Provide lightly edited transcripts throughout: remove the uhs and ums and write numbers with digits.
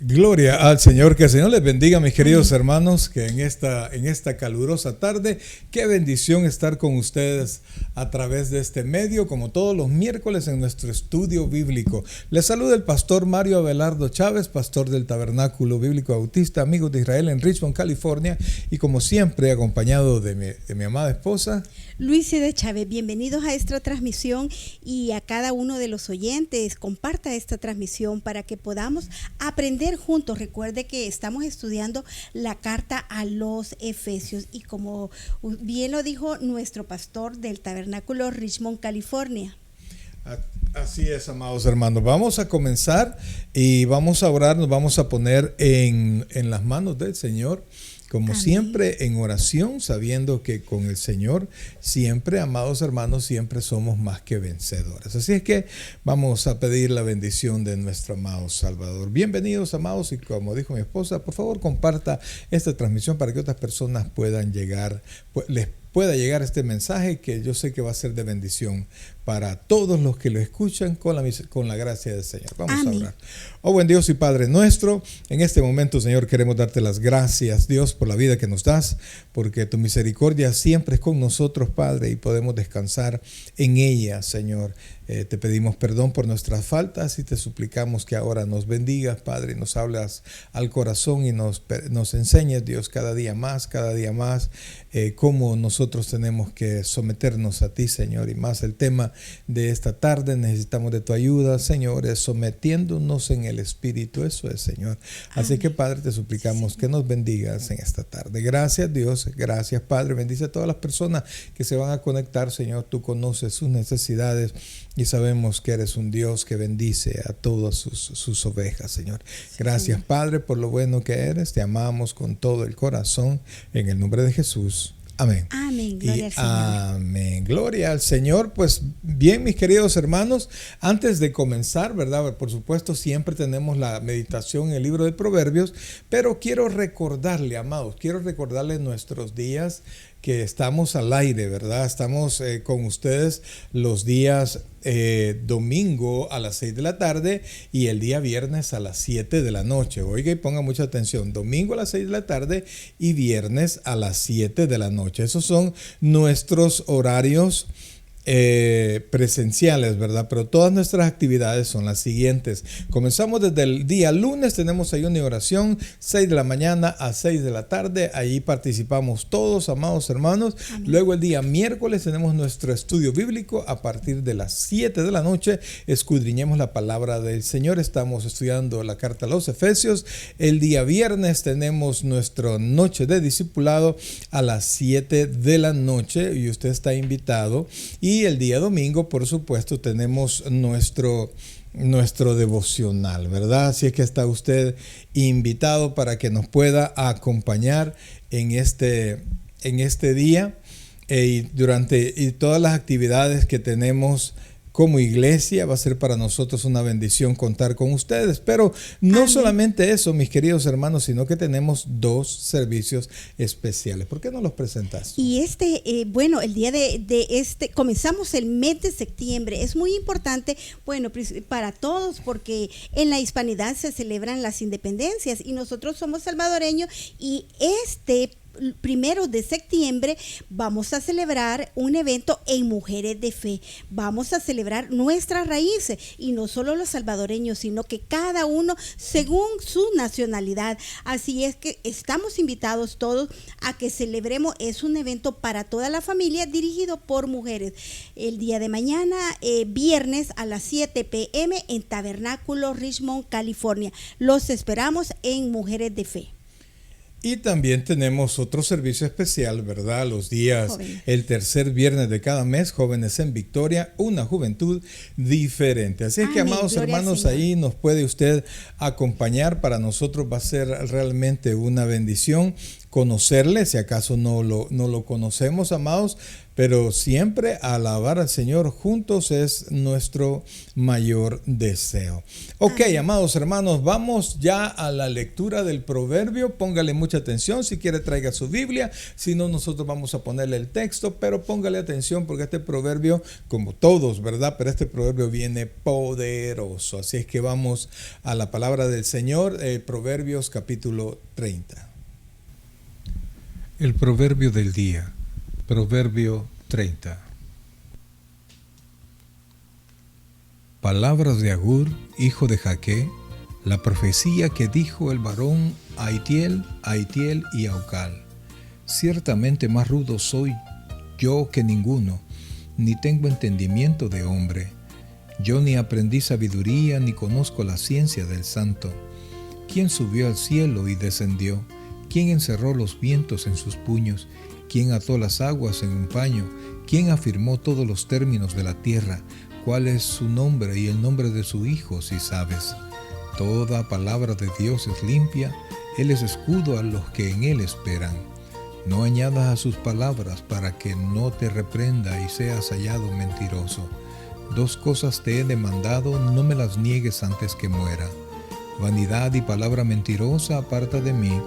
Gloria al Señor, que el Señor les bendiga, mis queridos hermanos, que en esta calurosa tarde, qué bendición estar con ustedes a través de este medio, como todos los miércoles en nuestro estudio bíblico. Les saluda el pastor Mario Abelardo Chávez, pastor del Tabernáculo Bíblico Bautista, Amigos de Israel en Richmond, California, y como siempre acompañado de mi amada esposa Luisa de Chávez. Bienvenidos a esta transmisión y a cada uno de los oyentes, comparta esta transmisión para que podamos aprender juntos. Recuerde que estamos estudiando la carta a los Efesios y como bien lo dijo nuestro pastor del Tabernáculo Richmond, California. Así es, amados hermanos. Vamos a comenzar y vamos a orar, nos vamos a poner en las manos del Señor. Como Amén. Siempre en oración, sabiendo que con el Señor siempre, amados hermanos, siempre somos más que vencedores. Así es que vamos a pedir la bendición de nuestro amado Salvador. Bienvenidos, amados, y como dijo mi esposa, por favor comparta esta transmisión para que otras personas puedan llegar, les pueda llegar este mensaje que yo sé que va a ser de bendición para todos los que lo escuchan con la gracia del Señor. Vamos Amén. A orar. Oh buen Dios y Padre nuestro, en este momento, Señor, queremos darte las gracias, Dios, por la vida que nos das, porque tu misericordia siempre es con nosotros, Padre, y podemos descansar en ella, Señor. Te pedimos perdón por nuestras faltas y te suplicamos que ahora nos bendigas, Padre, y nos hablas al corazón y nos enseñes, Dios, cada día más, cómo nosotros tenemos que someternos a ti, Señor, y más el tema de esta tarde, necesitamos de tu ayuda, Señor, es sometiéndonos en el Espíritu, eso es, Señor. Así que, Padre, te suplicamos que nos bendigas en esta tarde. Gracias, Dios, gracias, Padre, bendice a todas las personas que se van a conectar, Señor, tú conoces sus necesidades y sabemos que eres un Dios que bendice a todas sus ovejas, Señor. Gracias, Padre, por lo bueno que eres, te amamos con todo el corazón, en el nombre de Jesús. Amén. Amén. Gloria al Señor. Amén. Gloria al Señor. Pues bien, mis queridos hermanos, antes de comenzar, ¿verdad? Por supuesto, siempre tenemos la meditación en el libro de Proverbios, pero quiero recordarle, amados, nuestros días que estamos al aire, ¿verdad? Estamos con ustedes los días domingo a las 6 de la tarde y el día viernes a las 7 de la noche. Oiga y ponga mucha atención, domingo a las 6 de la tarde y viernes a las 7 de la noche. Esos son nuestros horarios presenciales, ¿verdad? Pero todas nuestras actividades son las siguientes. Comenzamos desde el día lunes, tenemos ayuno y oración, 6 de la mañana a 6 de la tarde, ahí participamos todos, amados hermanos. Amén. Luego el día miércoles tenemos nuestro estudio bíblico a partir de las 7 de la noche, escudriñemos la palabra del Señor, estamos estudiando la carta a los Efesios. El día viernes tenemos nuestra noche de discipulado a las 7 de la noche y usted está invitado. Y el día domingo, por supuesto, tenemos nuestro devocional, ¿verdad? Así es que está usted invitado para que nos pueda acompañar en este día y todas las actividades que tenemos como iglesia. Va a ser para nosotros una bendición contar con ustedes, pero no Amén. Solamente eso, mis queridos hermanos, sino que tenemos dos servicios especiales. ¿Por qué no los presentas? Y el día de comenzamos el mes de septiembre, es muy importante, para todos, porque en la hispanidad se celebran las independencias y nosotros somos salvadoreños y 1 de septiembre vamos a celebrar un evento en Mujeres de Fe. Vamos a celebrar nuestras raíces y no solo los salvadoreños, sino que cada uno según su nacionalidad. Así es que estamos invitados todos a que celebremos. Es un evento para toda la familia dirigido por mujeres. El día de mañana, viernes a las 7 p.m. en Tabernáculo Richmond, California. Los esperamos en Mujeres de Fe. Y también tenemos otro servicio especial, ¿verdad? Los días, jóvenes. El tercer viernes de cada mes, Jóvenes en Victoria, una juventud diferente. Así es que, amados hermanos, ahí nos puede usted acompañar. Para nosotros va a ser realmente una bendición conocerle, si acaso no lo conocemos, amados, pero siempre alabar al Señor juntos es nuestro mayor deseo. Ok, amados hermanos, vamos ya a la lectura del proverbio. Póngale mucha atención, si quiere traiga su Biblia, si no nosotros vamos a ponerle el texto, pero póngale atención porque este proverbio, como todos, ¿verdad? Pero este proverbio viene poderoso, así es que vamos a la palabra del Señor, Proverbios capítulo 30. El proverbio del día, proverbio 30. Palabras de Agur, hijo de Jaque, la profecía que dijo el varón Aitiel, Aitiel y Aucal. Ciertamente más rudo soy yo que ninguno, ni tengo entendimiento de hombre. Yo ni aprendí sabiduría, ni conozco la ciencia del santo. ¿Quién subió al cielo y descendió? ¿Quién encerró los vientos en sus puños? ¿Quién ató las aguas en un paño? ¿Quién afirmó todos los términos de la tierra? ¿Cuál es su nombre y el nombre de su hijo, si sabes? Toda palabra de Dios es limpia, Él es escudo a los que en Él esperan. No añadas a sus palabras para que no te reprenda y seas hallado mentiroso. 2 cosas te he demandado, no me las niegues antes que muera. Vanidad y palabra mentirosa aparta de mí.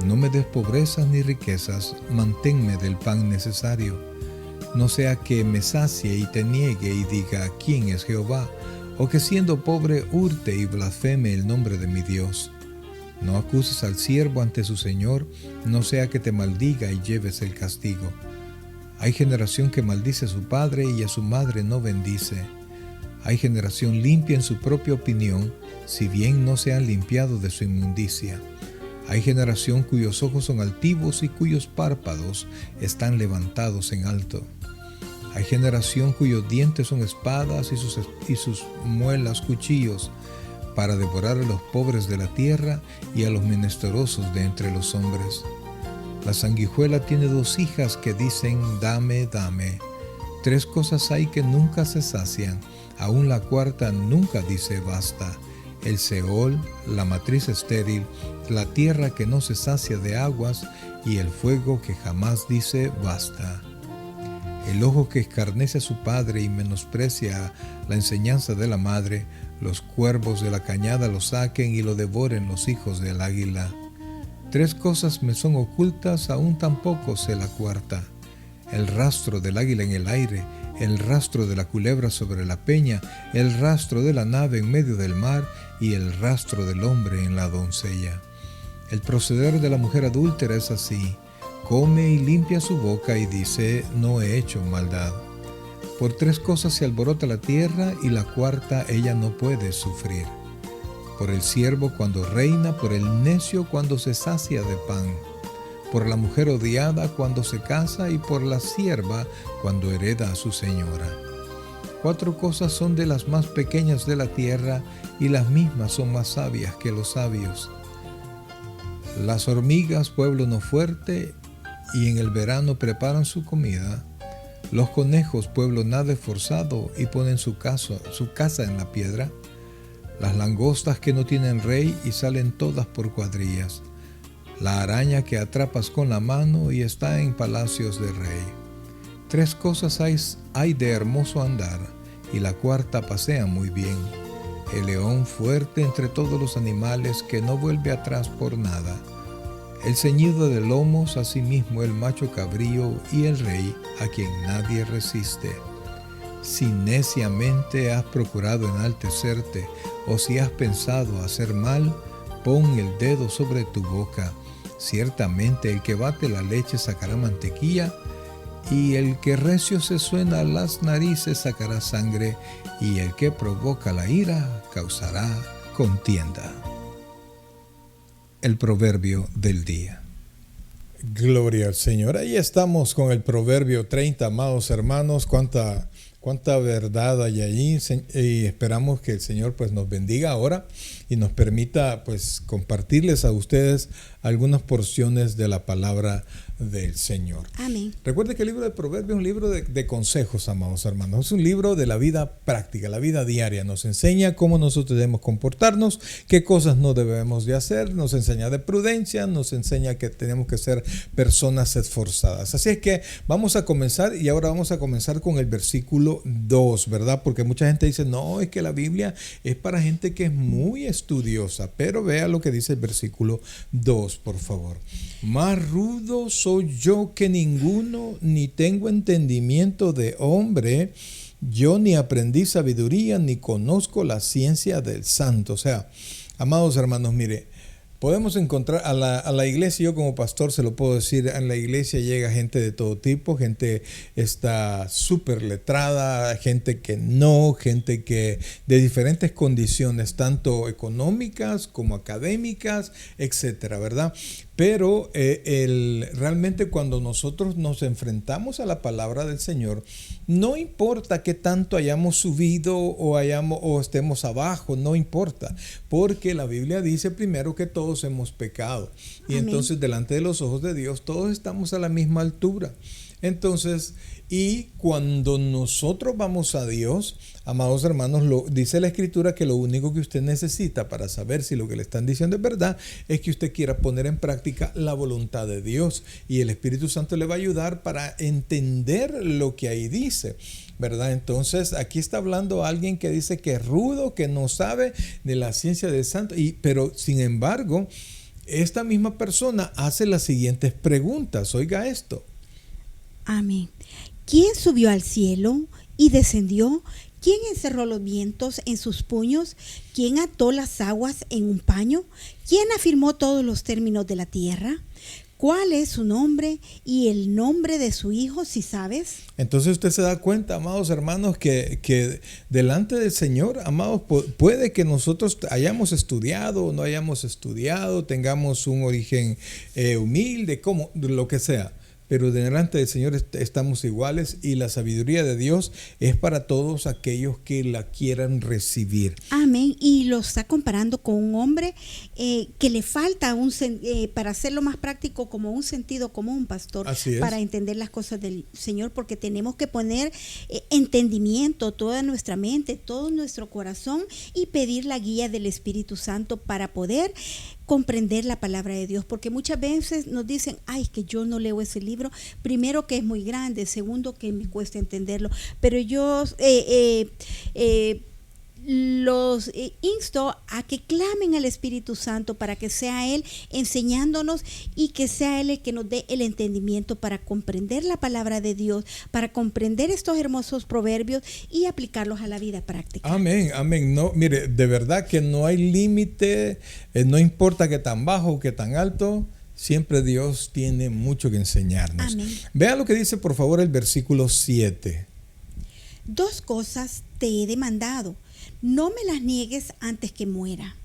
No me des pobrezas ni riquezas, manténme del pan necesario. No sea que me sacie y te niegue y diga, ¿quién es Jehová? O que siendo pobre hurte y blasfeme el nombre de mi Dios. No acuses al siervo ante su Señor, no sea que te maldiga y lleves el castigo. Hay generación que maldice a su padre y a su madre no bendice. Hay generación limpia en su propia opinión, si bien no se han limpiado de su inmundicia. Hay generación cuyos ojos son altivos y cuyos párpados están levantados en alto. Hay generación cuyos dientes son espadas y sus muelas cuchillos, para devorar a los pobres de la tierra y a los menesterosos de entre los hombres. La sanguijuela tiene 2 hijas que dicen, dame, dame. 3 cosas hay que nunca se sacian, aún la cuarta nunca dice basta. El Seol, la matriz estéril, la tierra que no se sacia de aguas y el fuego que jamás dice basta. El ojo que escarnece a su padre y menosprecia la enseñanza de la madre, los cuervos de la cañada lo saquen y lo devoren los hijos del águila. 3 cosas me son ocultas, aún tampoco sé la cuarta. El rastro del águila en el aire, el rastro de la culebra sobre la peña, el rastro de la nave en medio del mar y el rastro del hombre en la doncella. El proceder de la mujer adúltera es así: come y limpia su boca y dice, no he hecho maldad. Por 3 cosas se alborota la tierra y la cuarta ella no puede sufrir. Por el siervo cuando reina, por el necio cuando se sacia de pan. Por la mujer odiada cuando se casa y por la sierva cuando hereda a su señora. 4 cosas son de las más pequeñas de la tierra y las mismas son más sabias que los sabios. Las hormigas, pueblo no fuerte, y en el verano preparan su comida. Los conejos, pueblo nada esforzado, y ponen su casa en la piedra. Las langostas que no tienen rey y salen todas por cuadrillas. La araña que atrapas con la mano y está en palacios de rey. 3 cosas hay de hermoso andar, y la cuarta pasea muy bien. El león fuerte entre todos los animales que no vuelve atrás por nada. El ceñido de lomos, asimismo el macho cabrío y el rey a quien nadie resiste. Si neciamente has procurado enaltecerte o si has pensado hacer mal, pon el dedo sobre tu boca. Ciertamente el que bate la leche sacará mantequilla, y el que recio se suena las narices sacará sangre, y el que provoca la ira causará contienda. El proverbio del día. Gloria al Señor. Ahí estamos con el proverbio 30, amados hermanos. Cuánta Cuánta verdad hay allí, y esperamos que el Señor pues nos bendiga ahora y nos permita pues compartirles a ustedes algunas porciones de la palabra del Señor. Amén. Recuerde que el libro de Proverbios es un libro de consejos, amados hermanos. Es un libro de la vida práctica, la vida diaria. Nos enseña cómo nosotros debemos comportarnos, qué cosas no debemos de hacer, nos enseña de prudencia, nos enseña que tenemos que ser personas esforzadas. Así es que vamos a comenzar, y ahora vamos a comenzar con el versículo 2, ¿verdad? Porque mucha gente dice, no, es que la Biblia es para gente que es muy estudiosa, pero vea lo que dice el versículo 2, por favor. Más rudo soy yo que ninguno, ni tengo entendimiento de hombre, yo ni aprendí sabiduría, ni conozco la ciencia del santo. O sea, amados hermanos, mire, podemos encontrar a la iglesia, yo como pastor se lo puedo decir, en la iglesia llega gente de todo tipo, gente está súper letrada, gente que no, gente que de diferentes condiciones, tanto económicas como académicas, etcétera, ¿verdad? Pero realmente cuando nosotros nos enfrentamos a la palabra del Señor, no importa qué tanto hayamos subido o estemos abajo, no importa, porque la Biblia dice primero que todos hemos pecado. Y Amén. Entonces delante de los ojos de Dios todos estamos a la misma altura. Entonces, y cuando nosotros vamos a Dios, amados hermanos, dice la Escritura que lo único que usted necesita para saber si lo que le están diciendo es verdad es que usted quiera poner en práctica la voluntad de Dios, y el Espíritu Santo le va a ayudar para entender lo que ahí dice, ¿verdad? Entonces aquí está hablando alguien que dice que es rudo, que no sabe de la ciencia del santo, pero sin embargo esta misma persona hace las siguientes preguntas. Oiga esto. Amén. ¿Quién subió al cielo y descendió? ¿Quién encerró los vientos en sus puños? ¿Quién ató las aguas en un paño? ¿Quién afirmó todos los términos de la tierra? ¿Cuál es su nombre y el nombre de su hijo, si sabes? Entonces usted se da cuenta, amados hermanos, que delante del Señor, amados, puede que nosotros hayamos estudiado o no hayamos estudiado, tengamos un origen humilde, como lo que sea. Pero delante del Señor estamos iguales, y la sabiduría de Dios es para todos aquellos que la quieran recibir. Amén. Y lo está comparando con un hombre que le falta, para hacerlo más práctico, como un sentido común, pastor. Así es. Para entender las cosas del Señor, porque tenemos que poner entendimiento, toda nuestra mente, todo nuestro corazón, y pedir la guía del Espíritu Santo para poder comprender la palabra de Dios, porque muchas veces nos dicen, ay, es que yo no leo ese libro, primero que es muy grande, segundo que me cuesta entenderlo, pero yo los insto a que clamen al Espíritu Santo para que sea Él enseñándonos, y que sea Él el que nos dé el entendimiento para comprender la palabra de Dios, para comprender estos hermosos proverbios y aplicarlos a la vida práctica. Amén, amén. No, mire, de verdad que no hay límite, no importa que tan bajo o que tan alto, siempre Dios tiene mucho que enseñarnos. Amén. Vea lo que dice por favor el versículo 7. 2 cosas te he demandado, no me las niegues antes que muera.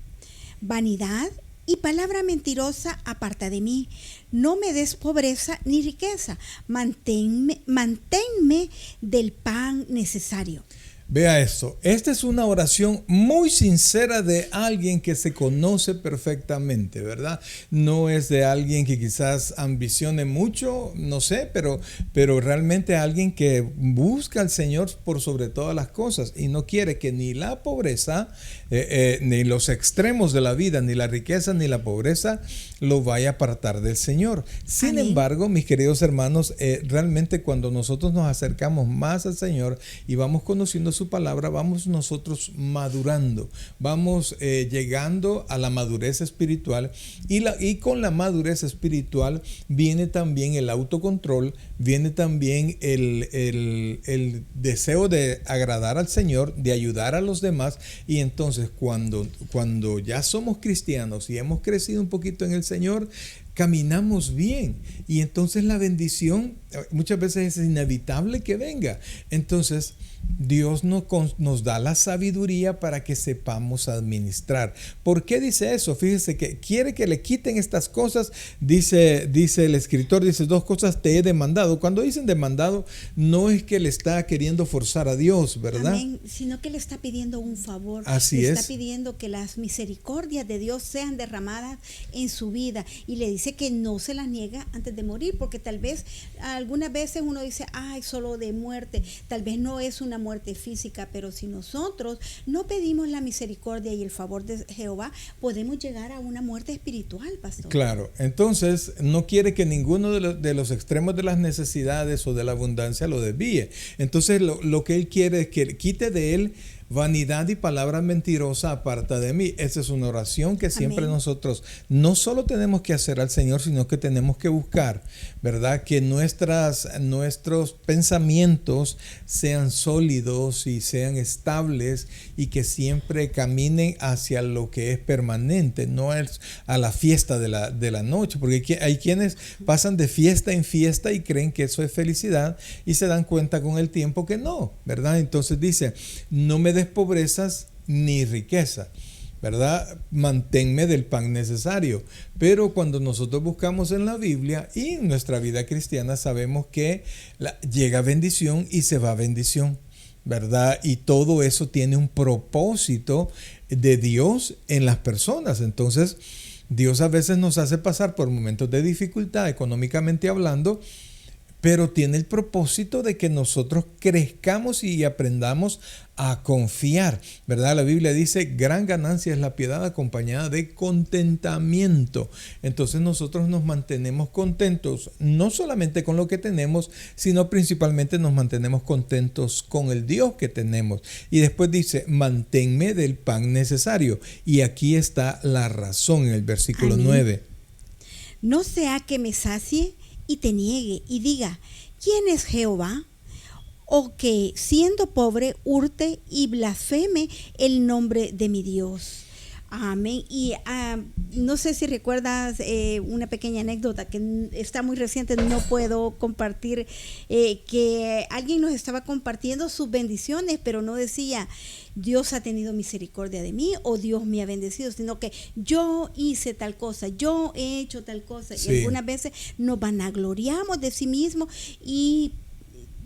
Vanidad y palabra mentirosa aparta de mí. No me des pobreza ni riqueza. Manténme del pan necesario. Vea esto, esta es una oración muy sincera de alguien que se conoce perfectamente, ¿verdad? No es de alguien que quizás ambicione mucho, no sé, pero realmente alguien que busca al Señor por sobre todas las cosas y no quiere que ni la pobreza, ni los extremos de la vida, ni la riqueza, ni la pobreza lo vaya a apartar del Señor. Sin Amén. embargo, mis queridos hermanos, realmente cuando nosotros nos acercamos más al Señor y vamos conociendo su palabra, vamos nosotros madurando, vamos llegando a la madurez espiritual, y con la madurez espiritual viene también el autocontrol, viene también el deseo de agradar al Señor, de ayudar a los demás. Y entonces cuando ya somos cristianos y hemos crecido un poquito en el Señor, caminamos bien. Y entonces la bendición muchas veces es inevitable que venga. Entonces Dios nos da la sabiduría para que sepamos administrar. ¿Por qué dice eso? Fíjese que quiere que le quiten estas cosas. Dice el escritor, dice, 2 cosas te he demandado. Cuando dicen demandado, no es que le está queriendo forzar a Dios, ¿verdad? Amén, sino que le está pidiendo un favor. Así le es. Está pidiendo que las misericordias de Dios sean derramadas en su vida. Y le dice que no se las niega antes de morir, porque tal vez algunas veces uno dice, ay, solo de muerte. Tal vez no es una muerte física, pero si nosotros no pedimos la misericordia y el favor de Jehová, podemos llegar a una muerte espiritual, pastor. Claro, entonces no quiere que ninguno de los extremos de las necesidades o de la abundancia lo desvíe. Entonces lo que él quiere es que quite de él vanidad y palabra mentirosa aparta de mí. Esa es una oración que siempre nosotros no solo tenemos que hacer al Señor, sino que tenemos que buscar, ¿verdad? Que nuestros pensamientos sean sólidos y sean estables y que siempre caminen hacia lo que es permanente, no es a la fiesta de la noche, porque hay quienes pasan de fiesta en fiesta y creen que eso es felicidad y se dan cuenta con el tiempo que no, ¿verdad? Entonces dice, no me des pobrezas ni riqueza, ¿verdad? Manténme del pan necesario. Pero cuando nosotros buscamos en la Biblia y en nuestra vida cristiana, sabemos que llega bendición y se va bendición, ¿verdad? Y todo eso tiene un propósito de Dios en las personas. Entonces, Dios a veces nos hace pasar por momentos de dificultad económicamente hablando, pero tiene el propósito de que nosotros crezcamos y aprendamos a confiar, ¿verdad? La Biblia dice, gran ganancia es la piedad acompañada de contentamiento. Entonces nosotros nos mantenemos contentos, no solamente con lo que tenemos, sino principalmente nos mantenemos contentos con el Dios que tenemos. Y después dice, manténme del pan necesario. Y aquí está la razón en el versículo Amén. 9. No sea que me sacie y te niegue y diga, ¿quién es Jehová? O que siendo pobre hurte y blasfeme el nombre de mi Dios. Amén. Y no sé si recuerdas una pequeña anécdota que está muy reciente, no puedo compartir, que alguien nos estaba compartiendo sus bendiciones, pero no decía Dios ha tenido misericordia de mí o Dios me ha bendecido, sino que yo hice tal cosa, yo he hecho tal cosa. Sí. Y algunas veces nos vanagloriamos de sí mismos y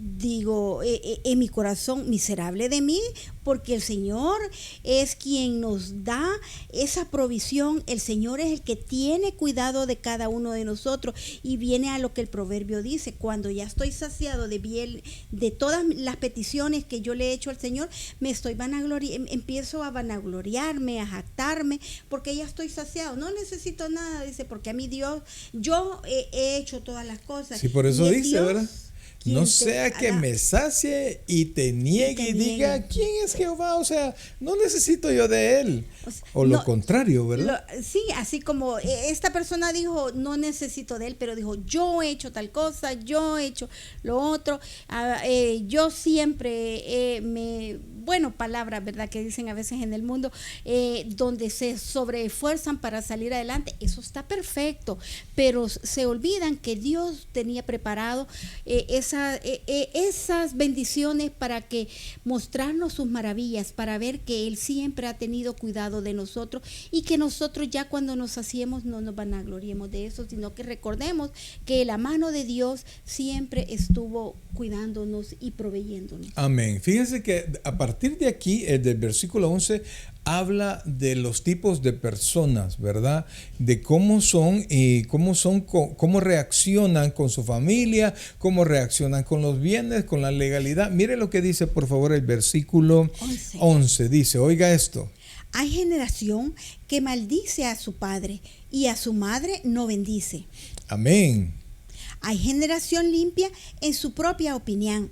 digo, en mi corazón, miserable de mí, porque el Señor es quien nos da esa provisión. El Señor es el que tiene cuidado de cada uno de nosotros, y viene a lo que el proverbio dice: cuando ya estoy saciado de todas las peticiones que yo le he hecho al Señor, empiezo a vanagloriarme, a jactarme, porque ya estoy saciado, no necesito nada, dice, porque a mi Dios, yo he hecho todas las cosas. Sí, por eso dice, Dios, ¿verdad? No sea que me sacie y te niegue y diga, ¿quién es Jehová? O sea, no necesito yo de él. O lo contrario, ¿verdad? Sí, así como esta persona dijo, no necesito de él, pero dijo, yo he hecho tal cosa, yo he hecho lo otro. Yo siempre palabras, ¿verdad?, que dicen a veces en el mundo, donde se sobreesfuerzan para salir adelante. Eso está perfecto, pero se olvidan que Dios tenía preparado esas bendiciones para que mostrarnos sus maravillas, para ver que Él siempre ha tenido cuidado de nosotros, y que nosotros ya cuando nos saciemos no nos vanagloriemos de eso, sino que recordemos que la mano de Dios siempre estuvo cuidándonos y proveyéndonos. Amén. Fíjense que a partir de aquí, del versículo 11, habla de los tipos de personas, ¿verdad? De cómo son y cómo reaccionan con su familia, cómo reaccionan con los bienes, con la legalidad. Mire lo que dice, por favor, el versículo 11. Dice, oiga esto. Hay generación que maldice a su padre y a su madre no bendice. Amén. Hay generación limpia en su propia opinión.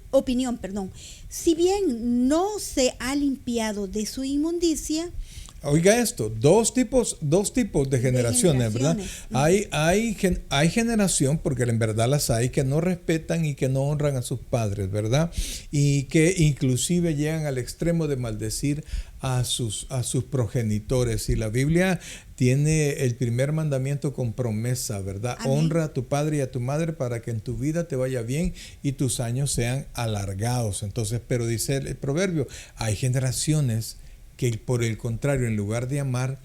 Si bien no se ha limpiado de su inmundicia. oiga esto, dos tipos de generaciones, ¿verdad? Hay generación, porque en verdad las hay, que no respetan y que no honran a sus padres, ¿verdad? Y que inclusive llegan al extremo de maldecir a sus progenitores. Y la Biblia tiene el primer mandamiento con promesa, ¿verdad? Amén. Honra a tu padre y a tu madre para que en tu vida te vaya bien y tus años sean alargados. Entonces, pero dice el proverbio, hay generaciones que por el contrario, en lugar de amar,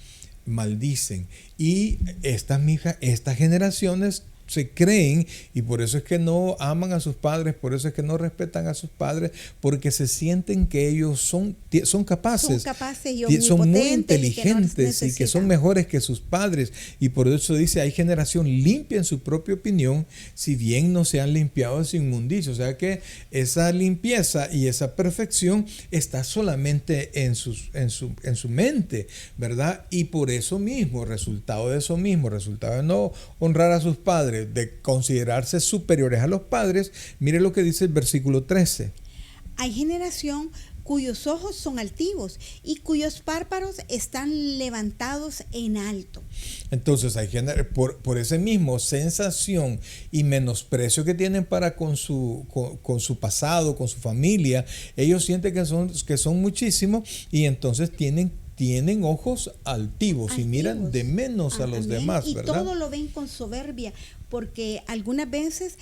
maldicen. Y estas generaciones se creen, y por eso es que no aman a sus padres, por eso es que no respetan a sus padres, porque se sienten que ellos son capaces y son muy inteligentes y que son mejores que sus padres, y por eso dice, hay generación limpia en su propia opinión, si bien no se han limpiado de su inmundicia. O sea que esa limpieza y esa perfección está solamente en su mente, ¿verdad? Y por eso mismo, resultado de no honrar a sus padres, de considerarse superiores a los padres, mire lo que dice el versículo 13. Hay generación cuyos ojos son altivos y cuyos párpados están levantados en alto. Entonces, por ese mismo sensación y menosprecio que tienen para con su pasado, con su familia, ellos sienten que son muchísimos, y entonces tienen ojos altivos y miran de menos a los demás, y ¿verdad? todo lo ven con soberbia, porque algunas veces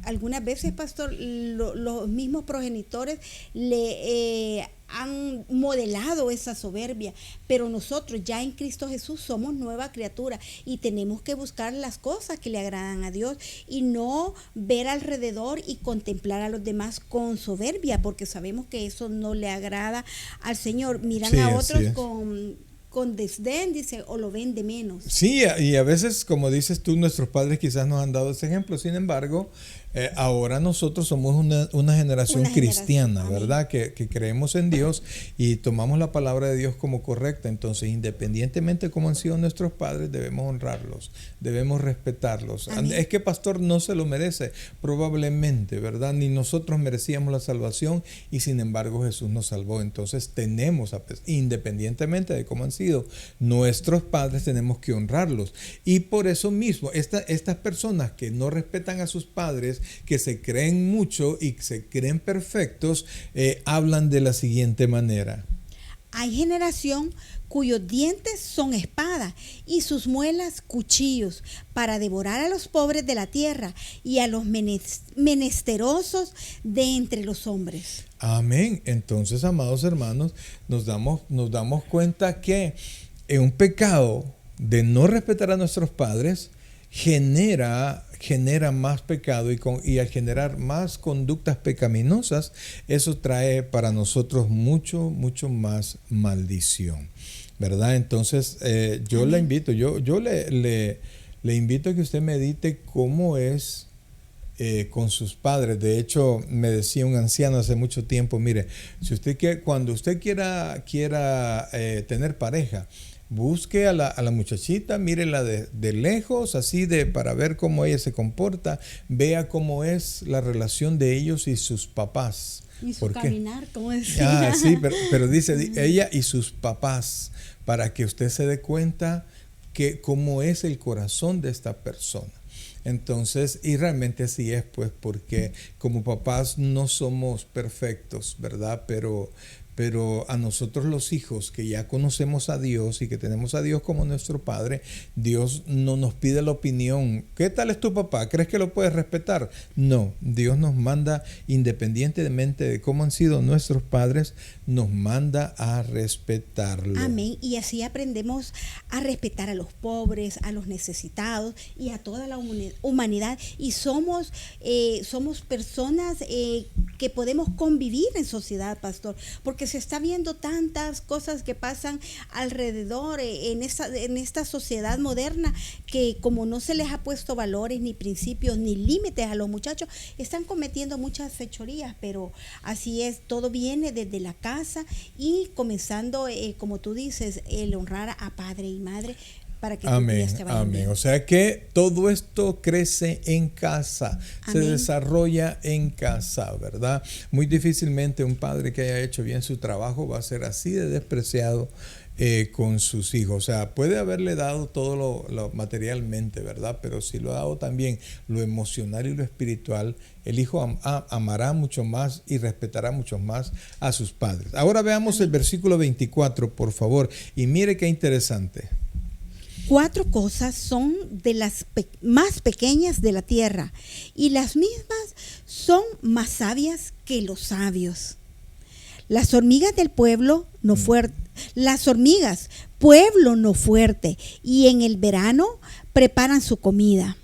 algunas veces, pastor, los mismos progenitores le han modelado esa soberbia, pero nosotros ya en Cristo Jesús somos nueva criatura y tenemos que buscar las cosas que le agradan a Dios y no ver alrededor y contemplar a los demás con soberbia, porque sabemos que eso no le agrada al Señor. Miran a otros con desdén, dice, o lo ven de menos. Sí, y a veces, como dices tú, nuestros padres quizás nos han dado ese ejemplo. Sin embargo, ahora nosotros somos una generación cristiana, ¿verdad? Que creemos en Dios y tomamos la palabra de Dios como correcta. Entonces, independientemente de cómo han sido nuestros padres, debemos honrarlos, debemos respetarlos. Amén. Es que pastor no se lo merece, probablemente, ¿verdad? Ni nosotros merecíamos la salvación y sin embargo Jesús nos salvó. Entonces tenemos, independientemente de cómo han sido nuestros padres, tenemos que honrarlos. Y por eso mismo, estas personas que no respetan a sus padres, que se creen mucho y se creen perfectos, hablan de la siguiente manera. Hay generación cuyos dientes son espadas y sus muelas cuchillos, para devorar a los pobres de la tierra y a los menesterosos de entre los hombres. Amén. Entonces, amados hermanos, nos damos cuenta que un pecado de no respetar a nuestros padres genera más pecado, y al generar más conductas pecaminosas, eso trae para nosotros mucho más maldición, ¿verdad? Entonces, yo le invito, yo le invito a que usted medite cómo es con sus padres. De hecho, me decía un anciano hace mucho tiempo, mire, cuando usted quiera tener pareja, busque a la muchachita, mírela de lejos, así para ver cómo ella se comporta, vea cómo es la relación de ellos y sus papás. Y su caminar, como decía. Sí, pero dice ella y sus papás, para que usted se dé cuenta que cómo es el corazón de esta persona. Entonces, y realmente así es, pues, porque como papás no somos perfectos, ¿verdad? Pero a nosotros los hijos que ya conocemos a Dios y que tenemos a Dios como nuestro Padre, Dios no nos pide la opinión. ¿Qué tal es tu papá? ¿Crees que lo puedes respetar? No, Dios nos manda, independientemente de cómo han sido nuestros padres, nos manda a respetarlo. Amén. Y así aprendemos a respetar a los pobres, a los necesitados y a toda la humanidad. Y somos personas que podemos convivir en sociedad, pastor, porque se está viendo tantas cosas que pasan alrededor en esta sociedad moderna, que como no se les ha puesto valores, ni principios, ni límites a los muchachos, están cometiendo muchas fechorías. Pero así es, todo viene desde la casa y comenzando, como tú dices, el honrar a padre y madre para que tus Amén, días te vayan amén. bien. O sea que todo esto crece en casa, se Amén. desarrolla en casa, ¿verdad? Muy difícilmente un padre que haya hecho bien su trabajo va a ser así de despreciado con sus hijos. O sea, puede haberle dado todo lo materialmente, ¿verdad? Pero si lo ha dado también lo emocional y lo espiritual, el hijo amará mucho más y respetará mucho más a sus padres. Ahora veamos el versículo 24, por favor, y mire qué interesante. 4 cosas son de las más pequeñas de la tierra, y las mismas son más sabias que los sabios. Las hormigas del pueblo no fuerte, las hormigas, pueblo no fuerte, y en el verano preparan su comida.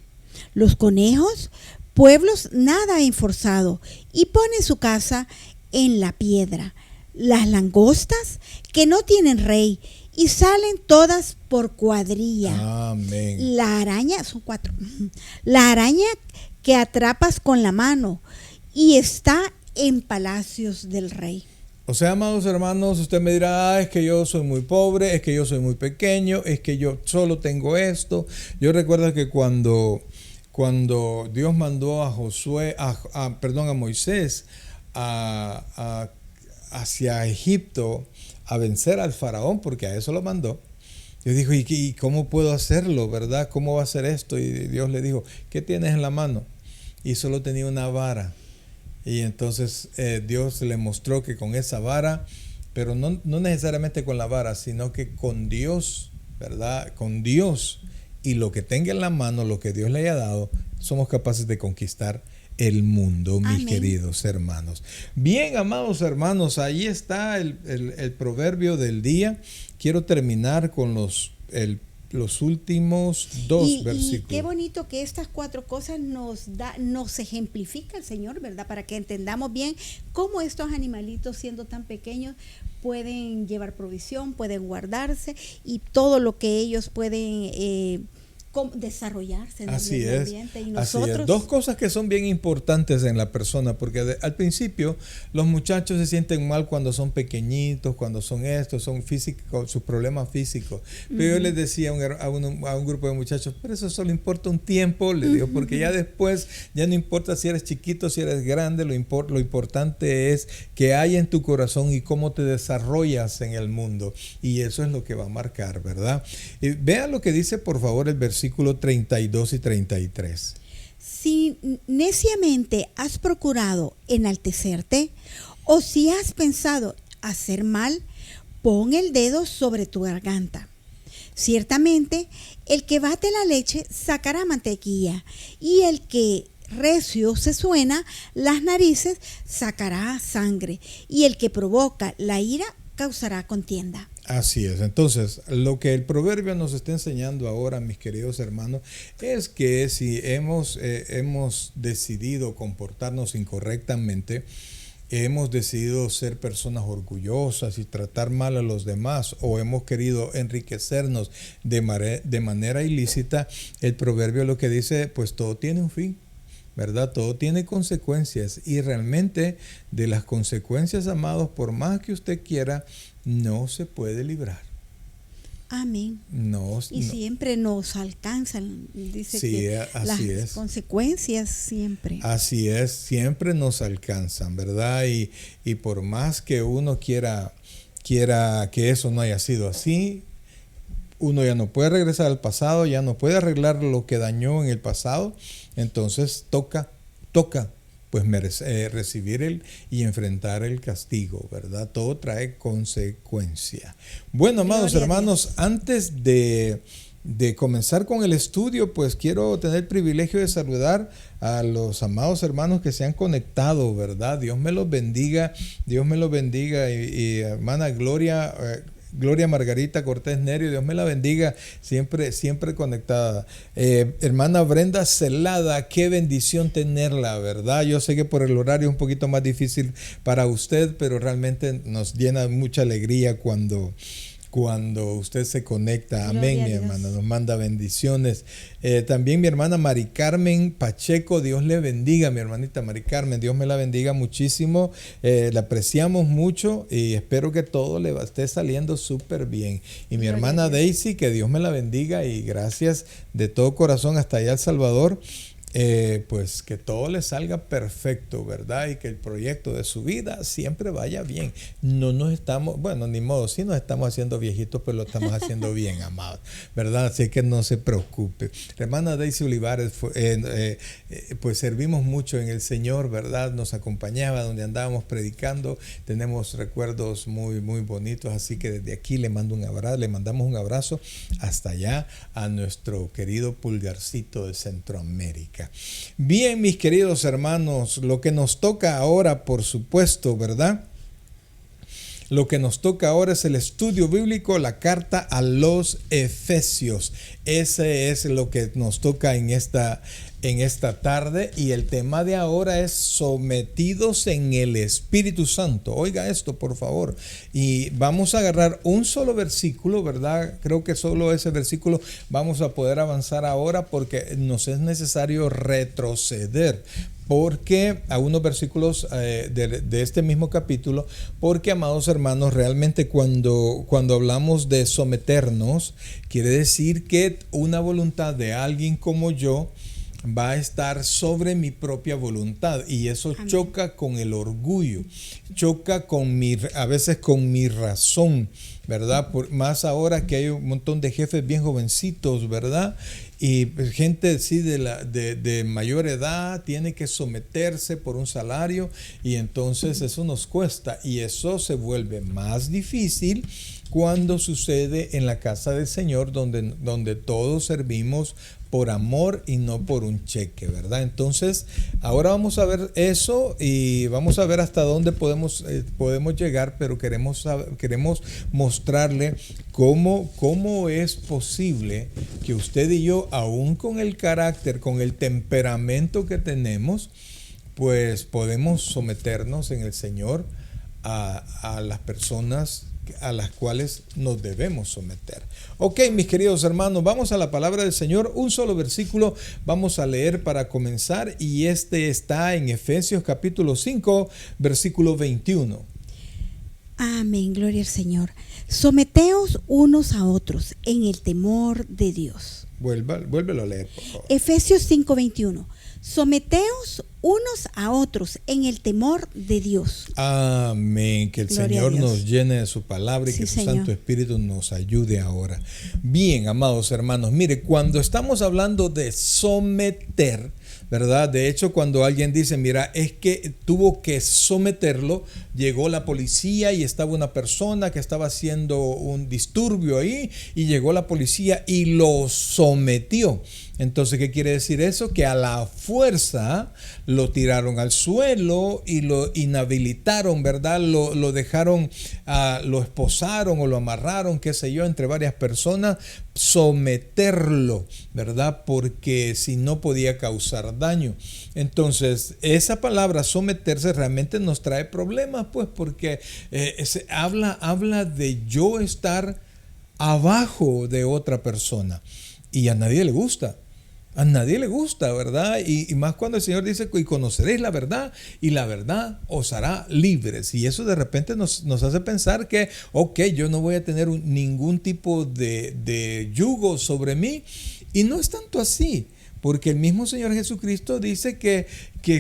Los conejos, pueblos nada enforzado, y ponen su casa en la piedra. Las langostas, que no tienen rey, y salen todas por cuadrilla. Amén. La araña, son 4. La araña que atrapas con la mano y está en palacios del rey. O sea, amados hermanos, usted me dirá, es que yo soy muy pobre, es que yo soy muy pequeño, es que yo solo tengo esto. Yo recuerdo que cuando Dios mandó a Moisés hacia Egipto a vencer al faraón, porque a eso lo mandó. Yo dijo, ¿y cómo puedo hacerlo, verdad? ¿Cómo va a hacer esto? Y Dios le dijo, ¿qué tienes en la mano? Y solo tenía una vara. Y entonces Dios le mostró que con esa vara, pero no necesariamente con la vara, sino que con Dios, ¿verdad? Con Dios y lo que tenga en la mano, lo que Dios le haya dado, somos capaces de conquistar el mundo, mis Amén. queridos hermanos. Bien, amados hermanos, ahí está el proverbio del día. Quiero terminar con los últimos 2 versículos. Y qué bonito que estas 4 cosas nos ejemplifica el Señor, ¿verdad? Para que entendamos bien cómo estos animalitos, siendo tan pequeños, pueden llevar provisión, pueden guardarse, y todo lo que ellos pueden desarrollarse en el medio ambiente. Y nosotros, así es. 2 cosas que son bien importantes en la persona, porque al principio los muchachos se sienten mal cuando son pequeñitos, cuando son son físicos, sus problemas físicos. Pero yo les decía a un grupo de muchachos, pero eso solo importa un tiempo, les digo, porque ya después ya no importa si eres chiquito, si eres grande, lo importante es que hay en tu corazón y cómo te desarrollas en el mundo, y eso es lo que va a marcar, ¿verdad? Y vean lo que dice, por favor, el versículo 32 y 33. Si neciamente has procurado enaltecerte, o si has pensado hacer mal, pon el dedo sobre tu garganta. Ciertamente, el que bate la leche sacará mantequilla, y el que recio se suena las narices sacará sangre, y el que provoca la ira causará contienda. Así es. Entonces, lo que el proverbio nos está enseñando ahora, mis queridos hermanos, es que si hemos decidido comportarnos incorrectamente, hemos decidido ser personas orgullosas y tratar mal a los demás, o hemos querido enriquecernos de manera ilícita, el proverbio lo que dice, pues todo tiene un fin, ¿verdad? Todo tiene consecuencias, y realmente de las consecuencias, amados, por más que usted quiera, no se puede librar. Amén. Y siempre nos alcanzan, dice, sí, que así las consecuencias siempre. Así es, siempre nos alcanzan, ¿verdad? Y por más que uno quiera que eso no haya sido así, uno ya no puede regresar al pasado, ya no puede arreglar lo que dañó en el pasado. Entonces toca pues recibir y enfrentar el castigo, ¿verdad? Todo trae consecuencia. Bueno, amados hermanos, antes de comenzar con el estudio, pues quiero tener el privilegio de saludar a los amados hermanos que se han conectado, ¿verdad? Dios me los bendiga, y hermana Gloria Margarita Cortés Nerio, Dios me la bendiga, siempre conectada. Hermana Brenda Celada, qué bendición tenerla, ¿verdad? Yo sé que por el horario es un poquito más difícil para usted, pero realmente nos llena mucha alegría cuando cuando usted se conecta. Gloria Amén, a mi Dios. hermana, nos manda bendiciones. También mi hermana Mari Carmen Pacheco, Dios le bendiga, mi hermanita Mari Carmen, Dios me la bendiga muchísimo. La apreciamos mucho y espero que todo le esté saliendo súper bien. Y mi Gloria hermana a Dios. Daisy, que Dios me la bendiga y gracias de todo corazón hasta allá El Salvador. Pues que todo le salga perfecto, ¿verdad? Y que el proyecto de su vida siempre vaya bien. No nos estamos, bueno, ni modo, sí nos estamos haciendo viejitos, pero lo estamos haciendo bien, amados, ¿verdad? Así que no se preocupe. La hermana Daisy Olivares, pues servimos mucho en el Señor, ¿verdad? Nos acompañaba donde andábamos predicando. Tenemos recuerdos muy, muy bonitos, así que desde aquí le mandamos un abrazo hasta allá a nuestro querido Pulgarcito de Centroamérica. Bien, mis queridos hermanos, lo que nos toca ahora, por supuesto, ¿verdad? Lo que nos toca ahora es el estudio bíblico, la carta a los Efesios. Ese es lo que nos toca en esta tarde, y el tema de ahora es sometidos en el Espíritu Santo. Oiga esto, por favor. Y vamos a agarrar un solo versículo, ¿verdad? Creo que solo ese versículo vamos a poder avanzar ahora, porque nos es necesario retroceder porque a unos versículos de este mismo capítulo, porque, amados hermanos, realmente cuando hablamos de someternos, quiere decir que una voluntad de alguien como yo va a estar sobre mi propia voluntad, y eso Amén. choca con el orgullo, choca a veces con mi razón, ¿verdad? Más ahora que hay un montón de jefes bien jovencitos, ¿verdad? Y gente sí de mayor edad tiene que someterse por un salario, y entonces eso nos cuesta, y eso se vuelve más difícil cuando sucede en la casa del Señor, donde todos servimos por amor y no por un cheque, ¿verdad? Entonces, ahora vamos a ver eso y vamos a ver hasta dónde podemos llegar, pero queremos mostrarle cómo es posible que usted y yo, aún con el carácter, con el temperamento que tenemos, pues podemos someternos en el Señor a las personas a las cuales nos debemos someter. Ok, mis queridos hermanos, vamos a la palabra del Señor. Un solo versículo vamos a leer para comenzar, y este está en Efesios capítulo 5, versículo 21. Amén, gloria al Señor. Someteos unos a otros en el temor de Dios. Vuélvelo a leer, por favor. Efesios 5:21. Someteos unos a otros en el temor de Dios. Amén. Que el Gloria Señor a Dios. nos llene de su palabra y Sí, que su Señor. Santo Espíritu nos ayude ahora. Bien, amados hermanos, mire, cuando estamos hablando de someter, ¿verdad? De hecho, cuando alguien dice, mira, es que tuvo que someterlo, llegó la policía y estaba una persona que estaba haciendo un disturbio ahí, y llegó la policía y lo sometió. Entonces, ¿qué quiere decir eso? Que a la fuerza lo tiraron al suelo y lo inhabilitaron, ¿verdad? Lo dejaron, lo esposaron o lo amarraron, qué sé yo, entre varias personas, someterlo, ¿verdad? Porque si no podía causar daño. Entonces, esa palabra someterse realmente nos trae problemas, pues, porque habla de yo estar abajo de otra persona, y a nadie le gusta. A nadie le gusta, ¿verdad? Y más cuando el Señor dice, y conoceréis la verdad, y la verdad os hará libres. Y eso de repente nos hace pensar que, ok, yo no voy a tener ningún tipo de yugo sobre mí. Y no es tanto así, porque el mismo Señor Jesucristo dice que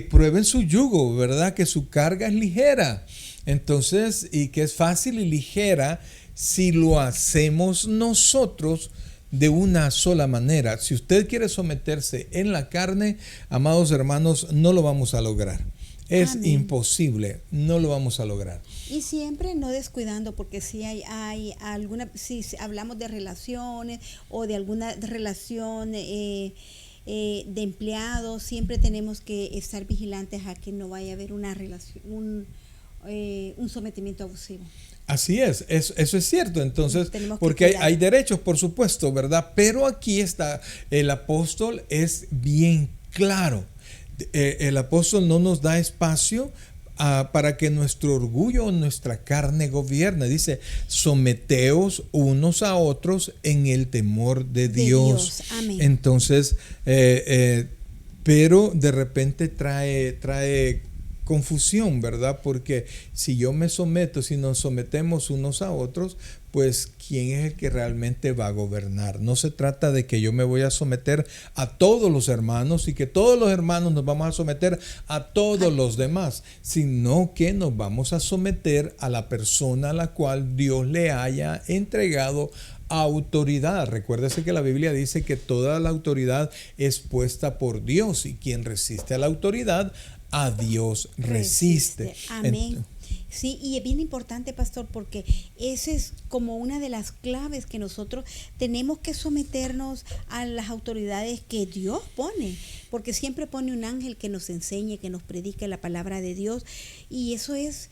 prueben su yugo, ¿verdad? Que su carga es ligera. Entonces, y que es fácil y ligera si lo hacemos nosotros de una sola manera. Si usted quiere someterse en la carne, amados hermanos, no lo vamos a lograr. Es Amén. imposible, no lo vamos a lograr. Y siempre no descuidando, porque si hay alguna, si hablamos de relaciones o de alguna relación de empleados, siempre tenemos que estar vigilantes a que no vaya a haber una relación, un sometimiento abusivo. Así es, eso es cierto. Entonces, Tenemos que porque cuidar. hay derechos, por supuesto, ¿verdad? Pero aquí está, el apóstol es bien claro. El apóstol no nos da espacio para que nuestro orgullo o nuestra carne gobierne. Dice, someteos unos a otros en el temor de Dios. Amén. Entonces, pero de repente trae confusión, ¿verdad? Porque si yo me someto, si nos sometemos unos a otros, pues ¿quién es el que realmente va a gobernar? No se trata de que yo me voy a someter a todos los hermanos y que todos los hermanos nos vamos a someter a todos los demás, sino que nos vamos a someter a la persona a la cual Dios le haya entregado autoridad. Recuérdese que la Biblia dice que toda la autoridad es puesta por Dios y quien resiste a la autoridad, a Dios resiste. Amén. Sí, y es bien importante, pastor, porque esa es como una de las claves que nosotros tenemos que someternos a las autoridades que Dios pone, porque siempre pone un ángel que nos enseñe, que nos predique la palabra de Dios, y eso es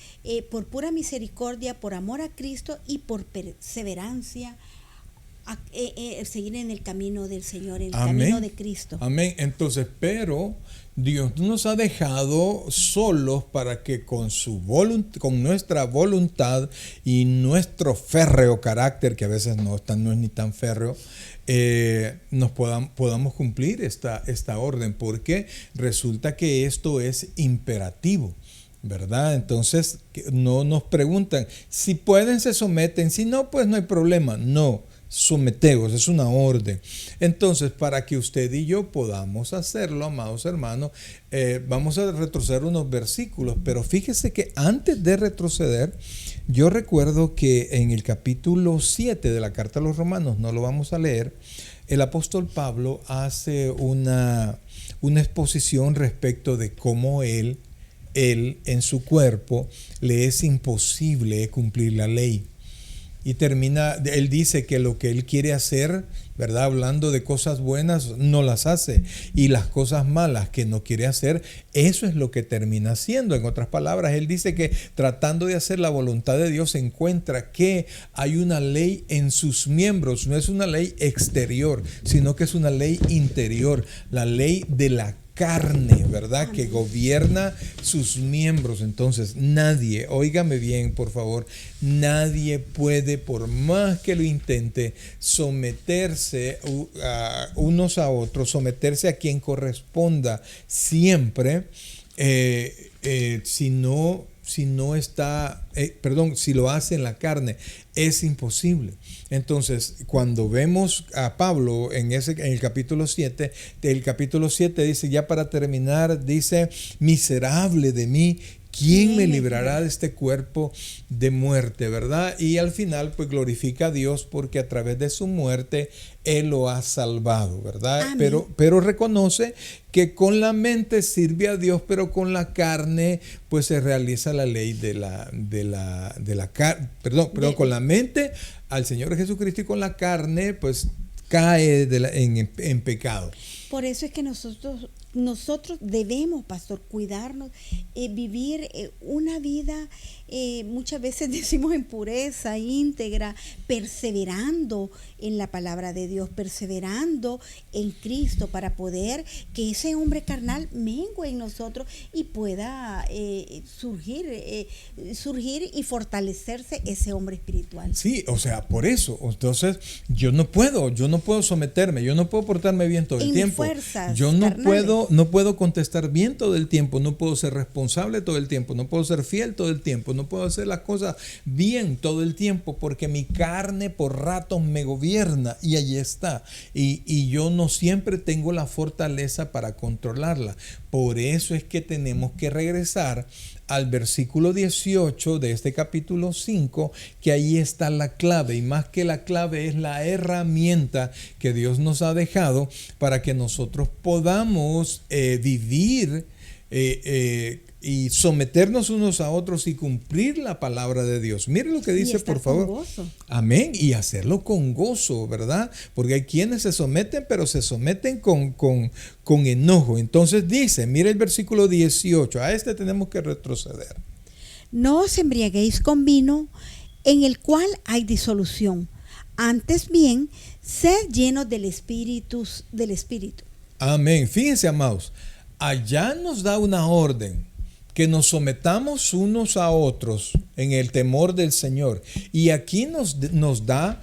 por pura misericordia, por amor a Cristo y por perseverancia, seguir en el camino del Señor, en el camino de Cristo. Amén. Entonces, pero Dios no nos ha dejado solos para que con nuestra voluntad y nuestro férreo carácter, que a veces no es ni tan férreo, podamos cumplir esta orden, porque resulta que esto es imperativo, ¿verdad? Entonces no nos preguntan si pueden, se someten, si no, pues no hay problema. No, someteos, es una orden. Entonces, para que usted y yo podamos hacerlo, amados hermanos, vamos a retroceder unos versículos, pero fíjese que antes de retroceder, yo recuerdo que en el capítulo 7 de la carta a los Romanos, no lo vamos a leer, el apóstol Pablo hace una exposición respecto de cómo él en su cuerpo le es imposible cumplir la ley. Y él dice que lo que él quiere hacer, ¿verdad? Hablando de cosas buenas, no las hace. Y las cosas malas que no quiere hacer, eso es lo que termina haciendo. En otras palabras, él dice que tratando de hacer la voluntad de Dios, se encuentra que hay una ley en sus miembros. No es una ley exterior, sino que es una ley interior. La ley de la carne, ¿verdad? Que gobierna sus miembros. Entonces nadie, óigame bien por favor, nadie puede, por más que lo intente, someterse unos a otros, someterse a quien corresponda siempre, si lo hace en la carne, es imposible. Entonces, cuando vemos a Pablo en el capítulo 7, el capítulo 7 dice, ya para terminar, dice, miserable de mí, ¿quién me librará de este cuerpo de muerte? ¿Verdad? Y al final, pues glorifica a Dios porque a través de su muerte Él lo ha salvado, ¿verdad? Pero reconoce que con la mente sirve a Dios, pero con la carne, pues se realiza la ley de la carne. Perdón, con la mente al Señor Jesucristo y con la carne, pues cae en pecado. Por eso es que nosotros debemos, pastor, cuidarnos, vivir una vida, muchas veces decimos en pureza, íntegra, perseverando en la palabra de Dios, perseverando en Cristo para poder que ese hombre carnal mengue en nosotros y pueda surgir y fortalecerse ese hombre espiritual. Sí, o sea, por eso. Entonces, yo no puedo someterme, yo no puedo portarme bien todo el tiempo. Yo no puedo contestar bien todo el tiempo, no puedo ser responsable todo el tiempo, no puedo ser fiel todo el tiempo, no puedo hacer las cosas bien todo el tiempo porque mi carne por ratos me gobierna y allí está. Y yo no siempre tengo la fortaleza para controlarla. Por eso es que tenemos que regresar al versículo 18 de este capítulo 5, que ahí está la clave, y más que la clave es la herramienta que Dios nos ha dejado para que nosotros podamos vivir y someternos unos a otros y cumplir la palabra de Dios. Mire lo que dice, por favor. Gozo. Amén. Y hacerlo con gozo, ¿verdad? Porque hay quienes se someten, pero se someten con enojo. Entonces dice, mire el versículo 18, a este tenemos que retroceder. No os embriaguéis con vino, en el cual hay disolución. Antes bien, sed llenos del Espíritu. Amén. Fíjense, amados, allá nos da una orden que nos sometamos unos a otros en el temor del Señor. Y aquí nos da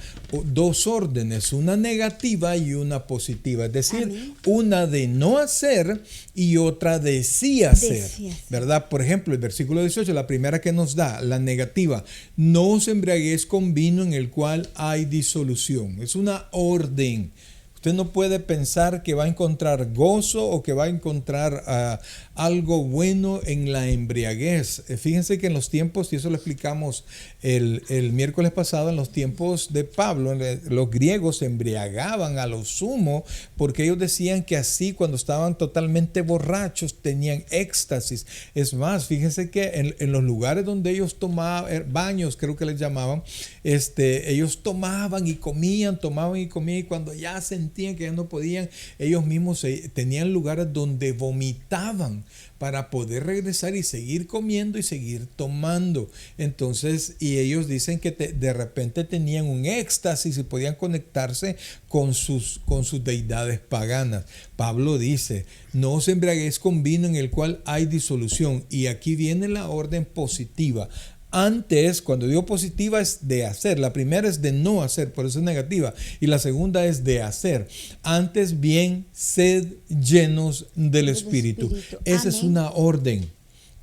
dos órdenes, una negativa y una positiva. Es decir, Amén. una de no hacer y otra de sí hacer. ¿Verdad? Por ejemplo, el versículo 18, la primera que nos da, la negativa. No os embriaguéis con vino en el cual hay disolución. Es una orden. Usted no puede pensar que va a encontrar gozo o que va a encontrar algo bueno en la embriaguez. Fíjense que en los tiempos, y eso lo explicamos el miércoles pasado, en los tiempos de Pablo, los griegos se embriagaban a lo sumo porque ellos decían que así cuando estaban totalmente borrachos tenían éxtasis. Es más, fíjense que en los lugares donde ellos tomaban, baños creo que les llamaban, ellos tomaban y comían y cuando ya sentían que ya no podían, ellos mismos tenían lugares donde vomitaban para poder regresar y seguir comiendo y seguir tomando. Entonces, y ellos dicen que de repente tenían un éxtasis y podían conectarse con sus deidades paganas. Pablo dice, no os embriaguéis con vino en el cual hay disolución. Y aquí viene la orden positiva. Antes, cuando digo positiva, es de hacer. La primera es de no hacer, por eso es negativa. Y la segunda es de hacer. Antes bien, sed llenos del Espíritu. Esa es una orden,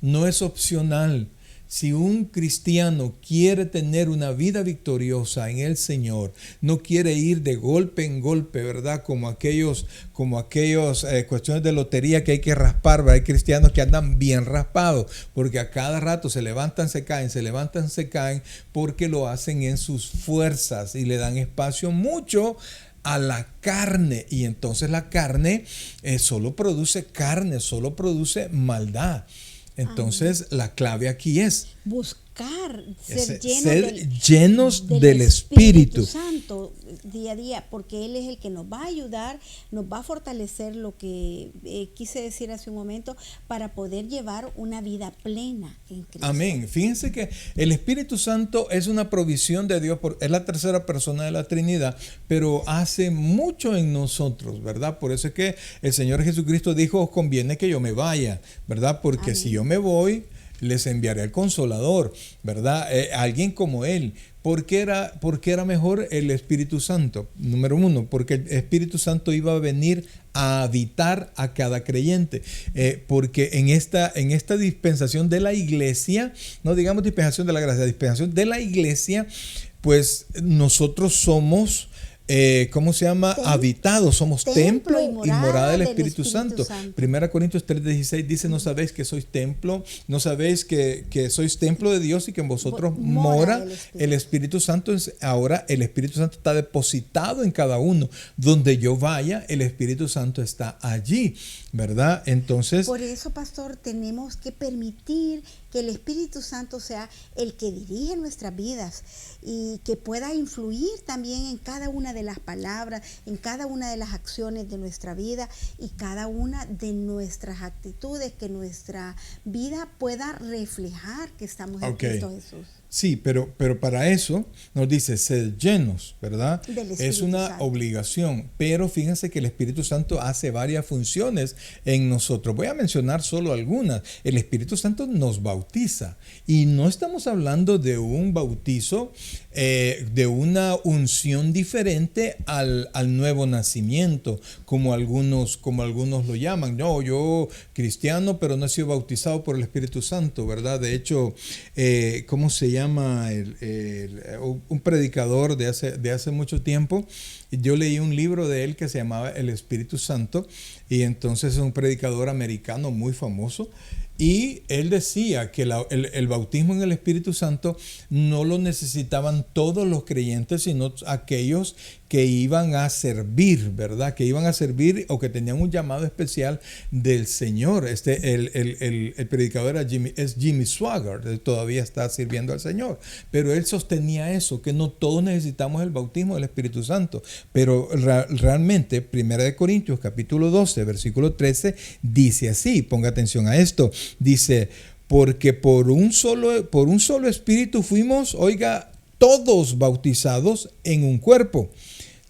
no es opcional. Si un cristiano quiere tener una vida victoriosa en el Señor, no quiere ir de golpe en golpe, ¿verdad? Como aquellos cuestiones de lotería que hay que raspar, ¿verdad? Hay cristianos que andan bien raspados, porque a cada rato se levantan, se caen, porque lo hacen en sus fuerzas y le dan espacio mucho a la carne. Y entonces la carne solo produce carne, solo produce maldad. Entonces, la clave aquí es buscar ser llenos del Espíritu Santo día a día, porque Él es el que nos va a ayudar, nos va a fortalecer lo que quise decir hace un momento, para poder llevar una vida plena en Cristo. Amén. Fíjense que el Espíritu Santo es una provisión de Dios, es la tercera persona de la Trinidad, pero hace mucho en nosotros, ¿verdad? Por eso es que el Señor Jesucristo dijo, os conviene que yo me vaya, ¿verdad? Porque Amén. Si yo me voy, les enviaré al Consolador, ¿verdad? Alguien como Él. ¿Por qué era mejor el Espíritu Santo? Número uno, porque el Espíritu Santo iba a venir a habitar a cada creyente. Porque en esta dispensación de la iglesia, no digamos dispensación de la gracia, dispensación de la iglesia, pues nosotros somos... ¿cómo se llama? Habitados, somos templo y morada del Espíritu Santo. 1 Corintios 3:16 dice, no sabéis que sois templo, no sabéis que sois templo de Dios y que en vosotros mora el Espíritu Santo. Ahora el Espíritu Santo está depositado en cada uno. Donde yo vaya, el Espíritu Santo está allí, ¿verdad? Entonces, por eso, pastor, tenemos que permitir que el Espíritu Santo sea el que dirige nuestras vidas y que pueda influir también en cada una de las palabras, en cada una de las acciones de nuestra vida y cada una de nuestras actitudes, que nuestra vida pueda reflejar que estamos en Cristo Jesús. Sí, pero para eso nos dice ser llenos, ¿verdad? Es una Santo. Obligación, pero fíjense que el Espíritu Santo hace varias funciones en nosotros. Voy a mencionar solo algunas. El Espíritu Santo nos bautiza y no estamos hablando de un bautizo, de una unción diferente al nuevo nacimiento, como algunos lo llaman. No, yo cristiano, pero no he sido bautizado por el Espíritu Santo, ¿verdad? De hecho, ¿cómo se llama? Un predicador de hace mucho tiempo. Yo leí un libro de él que se llamaba El Espíritu Santo, y entonces es un predicador americano muy famoso. Y él decía que el bautismo en el Espíritu Santo no lo necesitaban todos los creyentes, sino aquellos que iban a servir, ¿verdad? Que iban a servir o que tenían un llamado especial del Señor. El predicador es Jimmy Swaggart, todavía está sirviendo al Señor. Pero él sostenía eso, que no todos necesitamos el bautismo del Espíritu Santo. Pero realmente, 1 Corintios capítulo 12, versículo 13, dice así, ponga atención a esto. Dice, porque por un solo espíritu fuimos, oiga, todos bautizados en un cuerpo,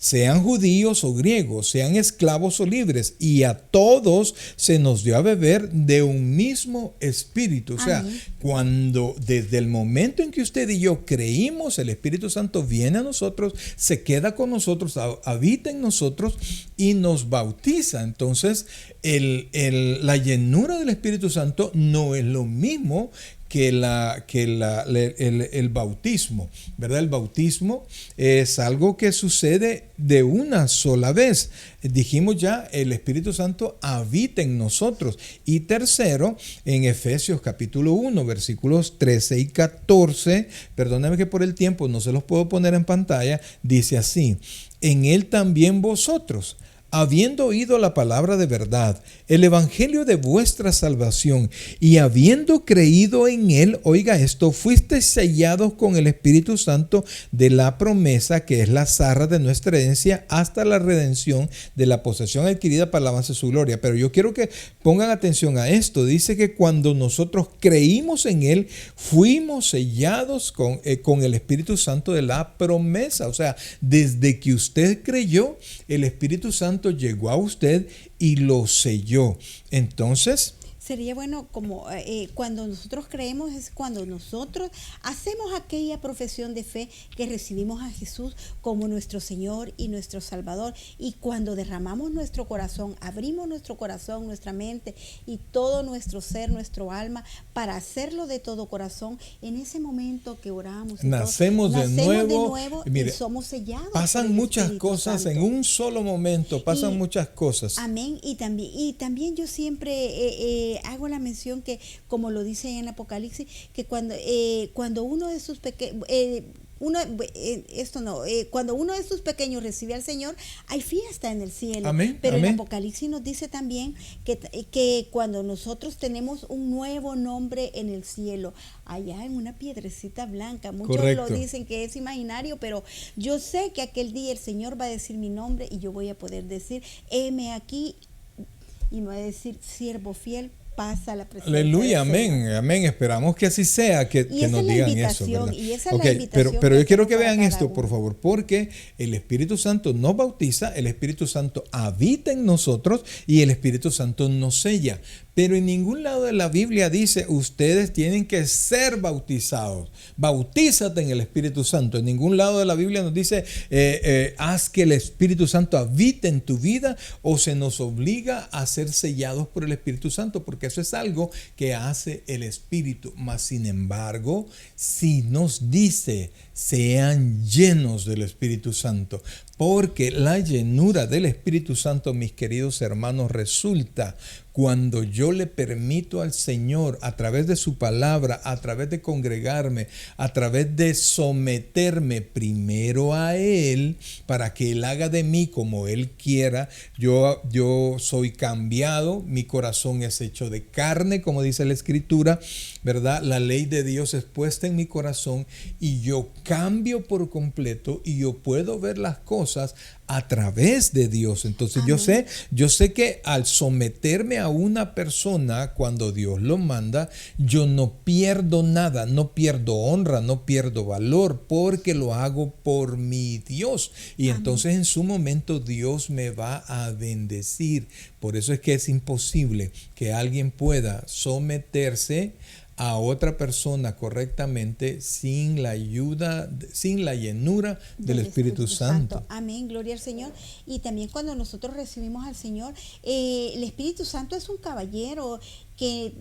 sean judíos o griegos, sean esclavos o libres, y a todos se nos dio a beber de un mismo espíritu. O sea, Amén. cuando desde el momento en que usted y yo creímos, el Espíritu Santo viene a nosotros, se queda con nosotros, habita en nosotros y nos bautiza. Entonces, la llenura del Espíritu Santo no es lo mismo que el bautismo, ¿verdad? El bautismo es algo que sucede de una sola vez. Dijimos ya, el Espíritu Santo habita en nosotros. Y tercero, en Efesios capítulo 1, versículos 13 y 14, perdónenme que por el tiempo no se los puedo poner en pantalla, dice así: en él también vosotros, habiendo oído la palabra de verdad, el evangelio de vuestra salvación, y habiendo creído en él, oiga esto, fuisteis sellados con el Espíritu Santo de la promesa, que es la zarra de nuestra herencia, hasta la redención de la posesión adquirida para la alabanza de su gloria. Pero yo quiero que pongan atención a esto. Dice que cuando nosotros creímos en él, fuimos sellados con el Espíritu Santo de la promesa. O sea, desde que usted creyó, el Espíritu Santo llegó a usted y lo selló. Entonces, sería bueno como cuando nosotros creemos, es cuando nosotros hacemos aquella profesión de fe que recibimos a Jesús como nuestro Señor y nuestro Salvador, y cuando derramamos nuestro corazón, abrimos nuestro corazón, nuestra mente y todo nuestro ser, nuestro alma, para hacerlo de todo corazón. En ese momento que oramos, nacemos de nuevo mire, y somos sellados. Pasan muchas cosas Santo. En un solo momento, pasan muchas cosas. Amén. Y también yo siempre hago la mención que, como lo dice en Apocalipsis, que cuando uno de sus pequeños cuando uno de sus pequeños recibe al Señor, hay fiesta en el cielo. Amén, pero amén. el Apocalipsis nos dice también que cuando nosotros tenemos un nuevo nombre en el cielo, allá en una piedrecita blanca, muchos Correcto. lo dicen que es imaginario, pero yo sé que aquel día el Señor va a decir mi nombre y yo voy a poder decir, heme aquí, y me va a decir, siervo fiel, pasa la presencia. Aleluya, del Señor. amén, amén. Esperamos que así sea, que nos digan eso, ¿verdad? Y esa es la invitación pero yo quiero que hacemos vean para esto, cada por uno. favor, porque el Espíritu Santo nos bautiza, el Espíritu Santo habita en nosotros y el Espíritu Santo nos sella. Pero en ningún lado de la Biblia dice, ustedes tienen que ser bautizados. Bautízate en el Espíritu Santo. En ningún lado de la Biblia nos dice, haz que el Espíritu Santo habite en tu vida, o se nos obliga a ser sellados por el Espíritu Santo, porque eso es algo que hace el Espíritu. Mas, sin embargo, si nos dice, sean llenos del Espíritu Santo, porque la llenura del Espíritu Santo, mis queridos hermanos, resulta cuando yo le permito al Señor, a través de su palabra, a través de congregarme, a través de someterme primero a Él, para que Él haga de mí como Él quiera. Yo soy cambiado, mi corazón es hecho de carne, como dice la Escritura, ¿verdad? La ley de Dios es puesta en mi corazón y yo cambio por completo, y yo puedo ver las cosas a través de Dios. Entonces yo sé que al someterme a una persona, cuando Dios lo manda, yo no pierdo nada, no pierdo honra, no pierdo valor, porque lo hago por mi Dios. Y Amén. Entonces en su momento Dios me va a bendecir. Por eso es que es imposible que alguien pueda someterse a otra persona correctamente sin la ayuda, sin la llenura del Espíritu Santo. Amén, gloria al Señor. Y también cuando nosotros recibimos al Señor, el Espíritu Santo es un caballero que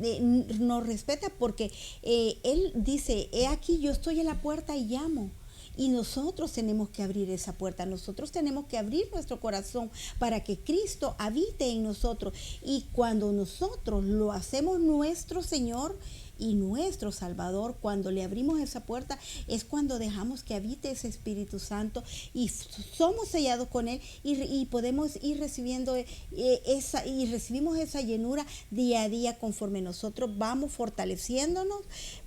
nos respeta, porque Él dice, he aquí, yo estoy en la puerta y llamo. Y nosotros tenemos que abrir esa puerta, nosotros tenemos que abrir nuestro corazón para que Cristo habite en nosotros. Y cuando nosotros lo hacemos nuestro Señor y nuestro Salvador, cuando le abrimos esa puerta, es cuando dejamos que habite ese Espíritu Santo y somos sellados con Él, y podemos ir recibiendo recibimos esa llenura día a día, conforme nosotros vamos fortaleciéndonos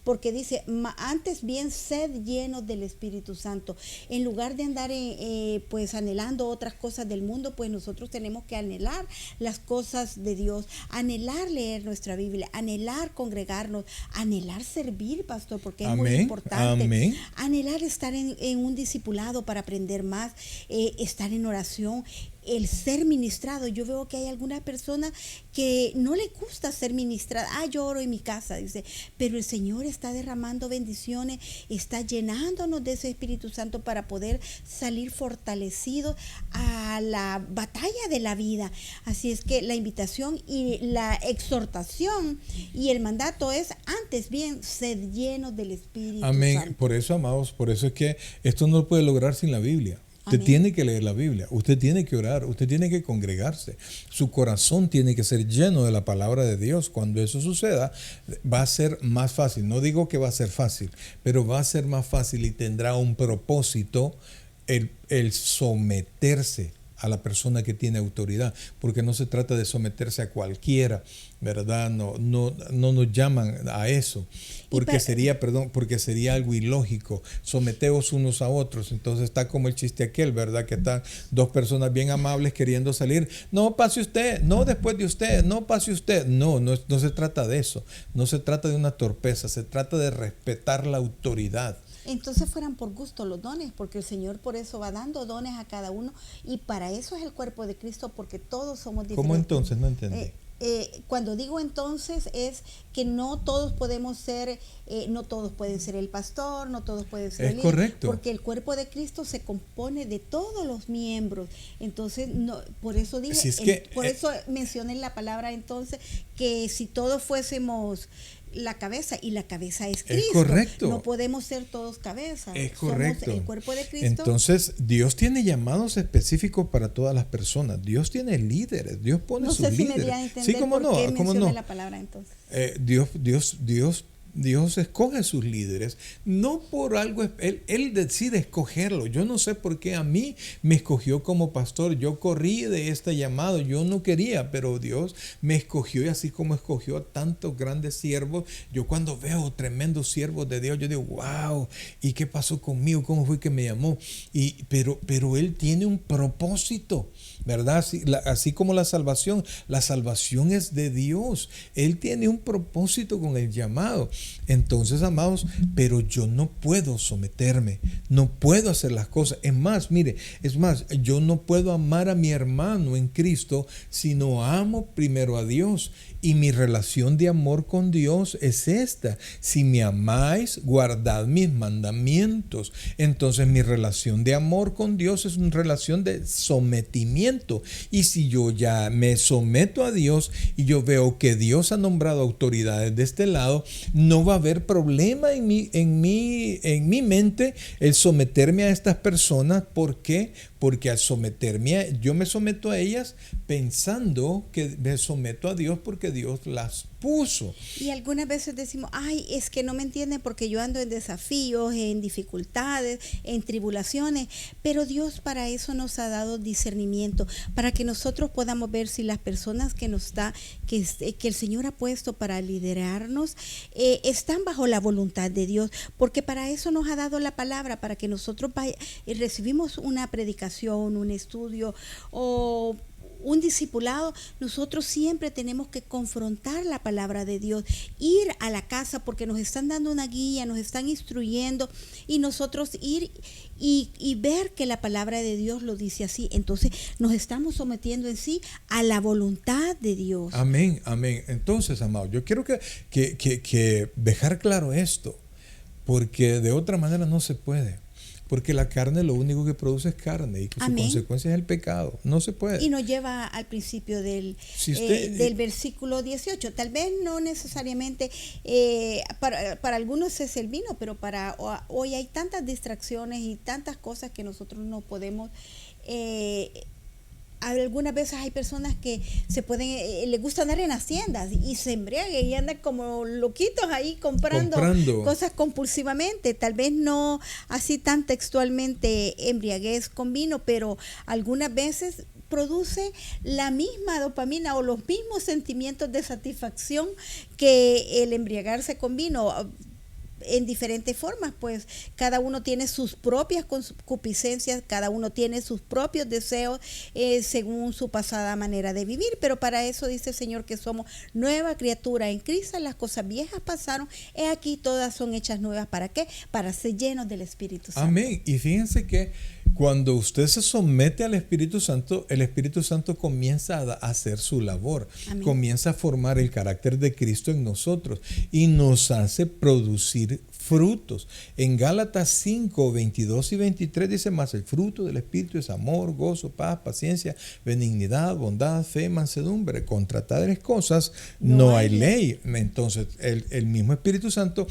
porque dice, antes bien sed llenos del Espíritu Santo. En lugar de andar pues anhelando otras cosas del mundo, pues nosotros tenemos que anhelar las cosas de Dios, anhelar leer nuestra Biblia, anhelar congregarnos, anhelar servir, pastor, porque es muy importante. Amén. Anhelar estar en un discipulado para aprender más, estar en oración, el ser ministrado. Yo veo que hay algunas personas que no les gusta ser ministrada. Yo oro en mi casa, dice, pero el Señor está derramando bendiciones, está llenándonos de ese Espíritu Santo para poder salir fortalecidos a la batalla de la vida. Así es que la invitación y la exhortación y el mandato es, antes bien, sed llenos del Espíritu Amén. Santo. Por eso, amados, por eso es que esto no lo puede lograr sin la Biblia. Usted Amén. tiene que leer la Biblia, usted tiene que orar, usted tiene que congregarse. Su corazón tiene que ser lleno de la palabra de Dios. Cuando eso suceda, va a ser más fácil. No digo que va a ser fácil, pero va a ser más fácil y tendrá un propósito el someterse a la persona que tiene autoridad, porque no se trata de someterse a cualquiera, ¿verdad? No nos llaman a eso, porque sería algo ilógico. Someteos unos a otros. Entonces está como el chiste aquel, ¿verdad? Que están dos personas bien amables queriendo salir. No pase usted, no después de usted, no pase usted. No se trata de eso. No se trata de una torpeza, se trata de respetar la autoridad. Entonces fueran por gusto los dones, porque el Señor por eso va dando dones a cada uno, y para eso es el cuerpo de Cristo, porque todos somos diferentes. ¿Cómo entonces? No entendí. Cuando digo entonces es que no todos podemos ser, no todos pueden ser el pastor, no todos pueden ser el líder. Es correcto. Porque el cuerpo de Cristo se compone de todos los miembros. Entonces, por eso dije, por eso mencioné la palabra entonces, que si todos fuésemos la cabeza, y la cabeza es Cristo. Es correcto. No podemos ser todos cabezas. Es correcto. Somos el cuerpo de Cristo. Entonces, Dios tiene llamados específicos para todas las personas. Dios tiene líderes. Dios pone sus líderes. No sé si me di a entender por qué mencioné la palabra entonces. Dios escoge a sus líderes, no por algo, él decide escogerlo. Yo no sé por qué a mí me escogió como pastor. Yo corrí de este llamado, yo no quería, pero Dios me escogió, y así como escogió a tantos grandes siervos. Yo cuando veo tremendos siervos de Dios, yo digo, wow, ¿y qué pasó conmigo? ¿Cómo fue que me llamó? Pero Él tiene un propósito, ¿verdad? Así como la salvación es de Dios. Él tiene un propósito con el llamado. Entonces, amados, pero yo no puedo someterme, no puedo hacer las cosas. Es más, yo no puedo amar a mi hermano en Cristo si no amo primero a Dios. Y mi relación de amor con Dios es esta: si me amáis, guardad mis mandamientos. Entonces mi relación de amor con Dios es una relación de sometimiento. Y si yo ya me someto a Dios y yo veo que Dios ha nombrado autoridades de este lado, no va a haber problema en mi mente el someterme a estas personas. ¿Por qué? Porque al yo me someto a ellas pensando que me someto a Dios porque Dios las puso. Y algunas veces decimos, es que no me entienden porque yo ando en desafíos, en dificultades, en tribulaciones, pero Dios para eso nos ha dado discernimiento, para que nosotros podamos ver si las personas que el Señor ha puesto para liderarnos están bajo la voluntad de Dios, porque para eso nos ha dado la palabra, para que nosotros recibimos una predicación, un estudio o un discipulado. Nosotros siempre tenemos que confrontar la palabra de Dios, ir a la casa porque nos están dando una guía, nos están instruyendo, y nosotros ir y ver que la palabra de Dios lo dice así. Entonces nos estamos sometiendo en sí a la voluntad de Dios. Amén, amén. Entonces, amado, yo quiero que dejar claro esto, porque de otra manera no se puede. Porque la carne lo único que produce es carne, y que su consecuencia es el pecado. No se puede. Y nos lleva al principio del versículo 18. Tal vez no necesariamente para algunos es el vino, pero para hoy hay tantas distracciones y tantas cosas que nosotros no podemos. Algunas veces hay personas que les gusta andar en haciendas y se embriagan y andan como loquitos ahí comprando cosas compulsivamente. Tal vez no así tan textualmente embriaguez con vino, pero algunas veces produce la misma dopamina o los mismos sentimientos de satisfacción que el embriagarse con vino. en diferentes formas, pues cada uno tiene sus propias concupiscencias, cada uno tiene sus propios deseos según su pasada manera de vivir, pero para eso dice el Señor que somos nueva criatura en Cristo. Las cosas viejas pasaron, he aquí todas son hechas nuevas. ¿Para qué? Para ser llenos del Espíritu Santo. Amén. Y fíjense que cuando usted se somete al Espíritu Santo, el Espíritu Santo comienza a hacer su labor. Amén. Comienza a formar el carácter de Cristo en nosotros y nos hace producir frutos. En Gálatas 5, 22 y 23 dice más, el fruto del Espíritu es amor, gozo, paz, paciencia, benignidad, bondad, fe, mansedumbre. Contra tales cosas no hay ley. Entonces el mismo Espíritu Santo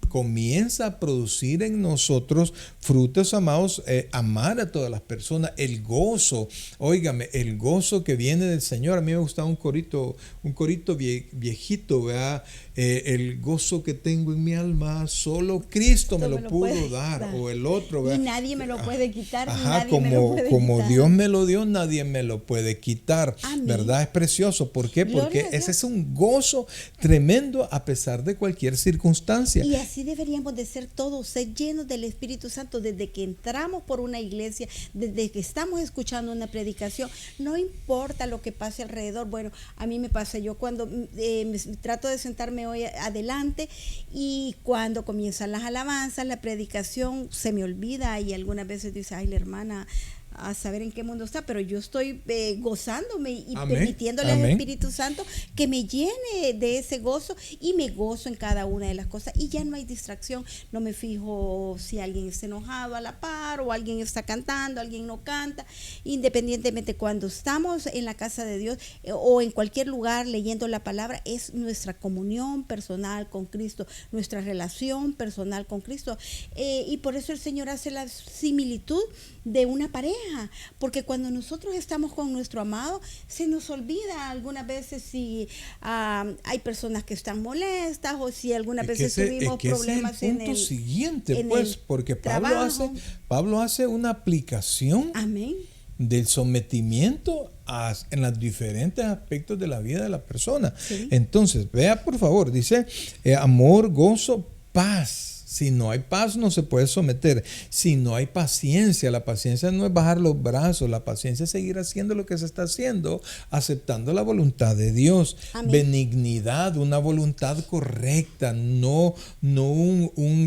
comienza a producir en nosotros frutos, amados, amar a todas las personas, el gozo, óigame, el gozo que viene del Señor. A mí me gustaba un corito viejito, ¿verdad? El gozo que tengo en mi alma, solo Cristo me lo pudo dar, o el otro, ¿verdad? Y nadie me lo puede quitar. Ajá, como Dios me lo dio, nadie me lo puede quitar. Amén. ¿Verdad? Es precioso. ¿Por qué? Porque ese es un gozo tremendo a pesar de cualquier circunstancia. Y así deberíamos de ser todos, ser llenos del Espíritu Santo desde que entramos por una iglesia, desde que estamos escuchando una predicación. No importa lo que pase alrededor. Bueno, a mí me pasa, yo cuando trato de sentarme hoy adelante y cuando comienzan las alabanzas, la predicación, se me olvida y algunas veces dice, ay, la hermana, a saber en qué mundo está, pero yo estoy gozándome y amén, permitiéndole amén, al Espíritu Santo que me llene de ese gozo, y me gozo en cada una de las cosas y ya no hay distracción. No me fijo si alguien está enojado a la par o alguien está cantando, alguien no canta. Independientemente, cuando estamos en la casa de Dios o en cualquier lugar leyendo la palabra, es nuestra comunión personal con Cristo, nuestra relación personal con Cristo, y por eso el Señor hace la similitud de una pareja, porque cuando nosotros estamos con nuestro amado, se nos olvida algunas veces si hay personas que están molestas o si algunas veces tuvimos problemas en el punto siguiente, pues, porque Pablo hace una aplicación. Amén. Del sometimiento en los diferentes aspectos de la vida de la persona. Sí. Entonces, vea por favor, dice amor, gozo, paz. Si no hay paz, no se puede someter. Si no hay paciencia, la paciencia no es bajar los brazos, la paciencia es seguir haciendo lo que se está haciendo, aceptando la voluntad de Dios. Amén. Benignidad, una voluntad correcta, no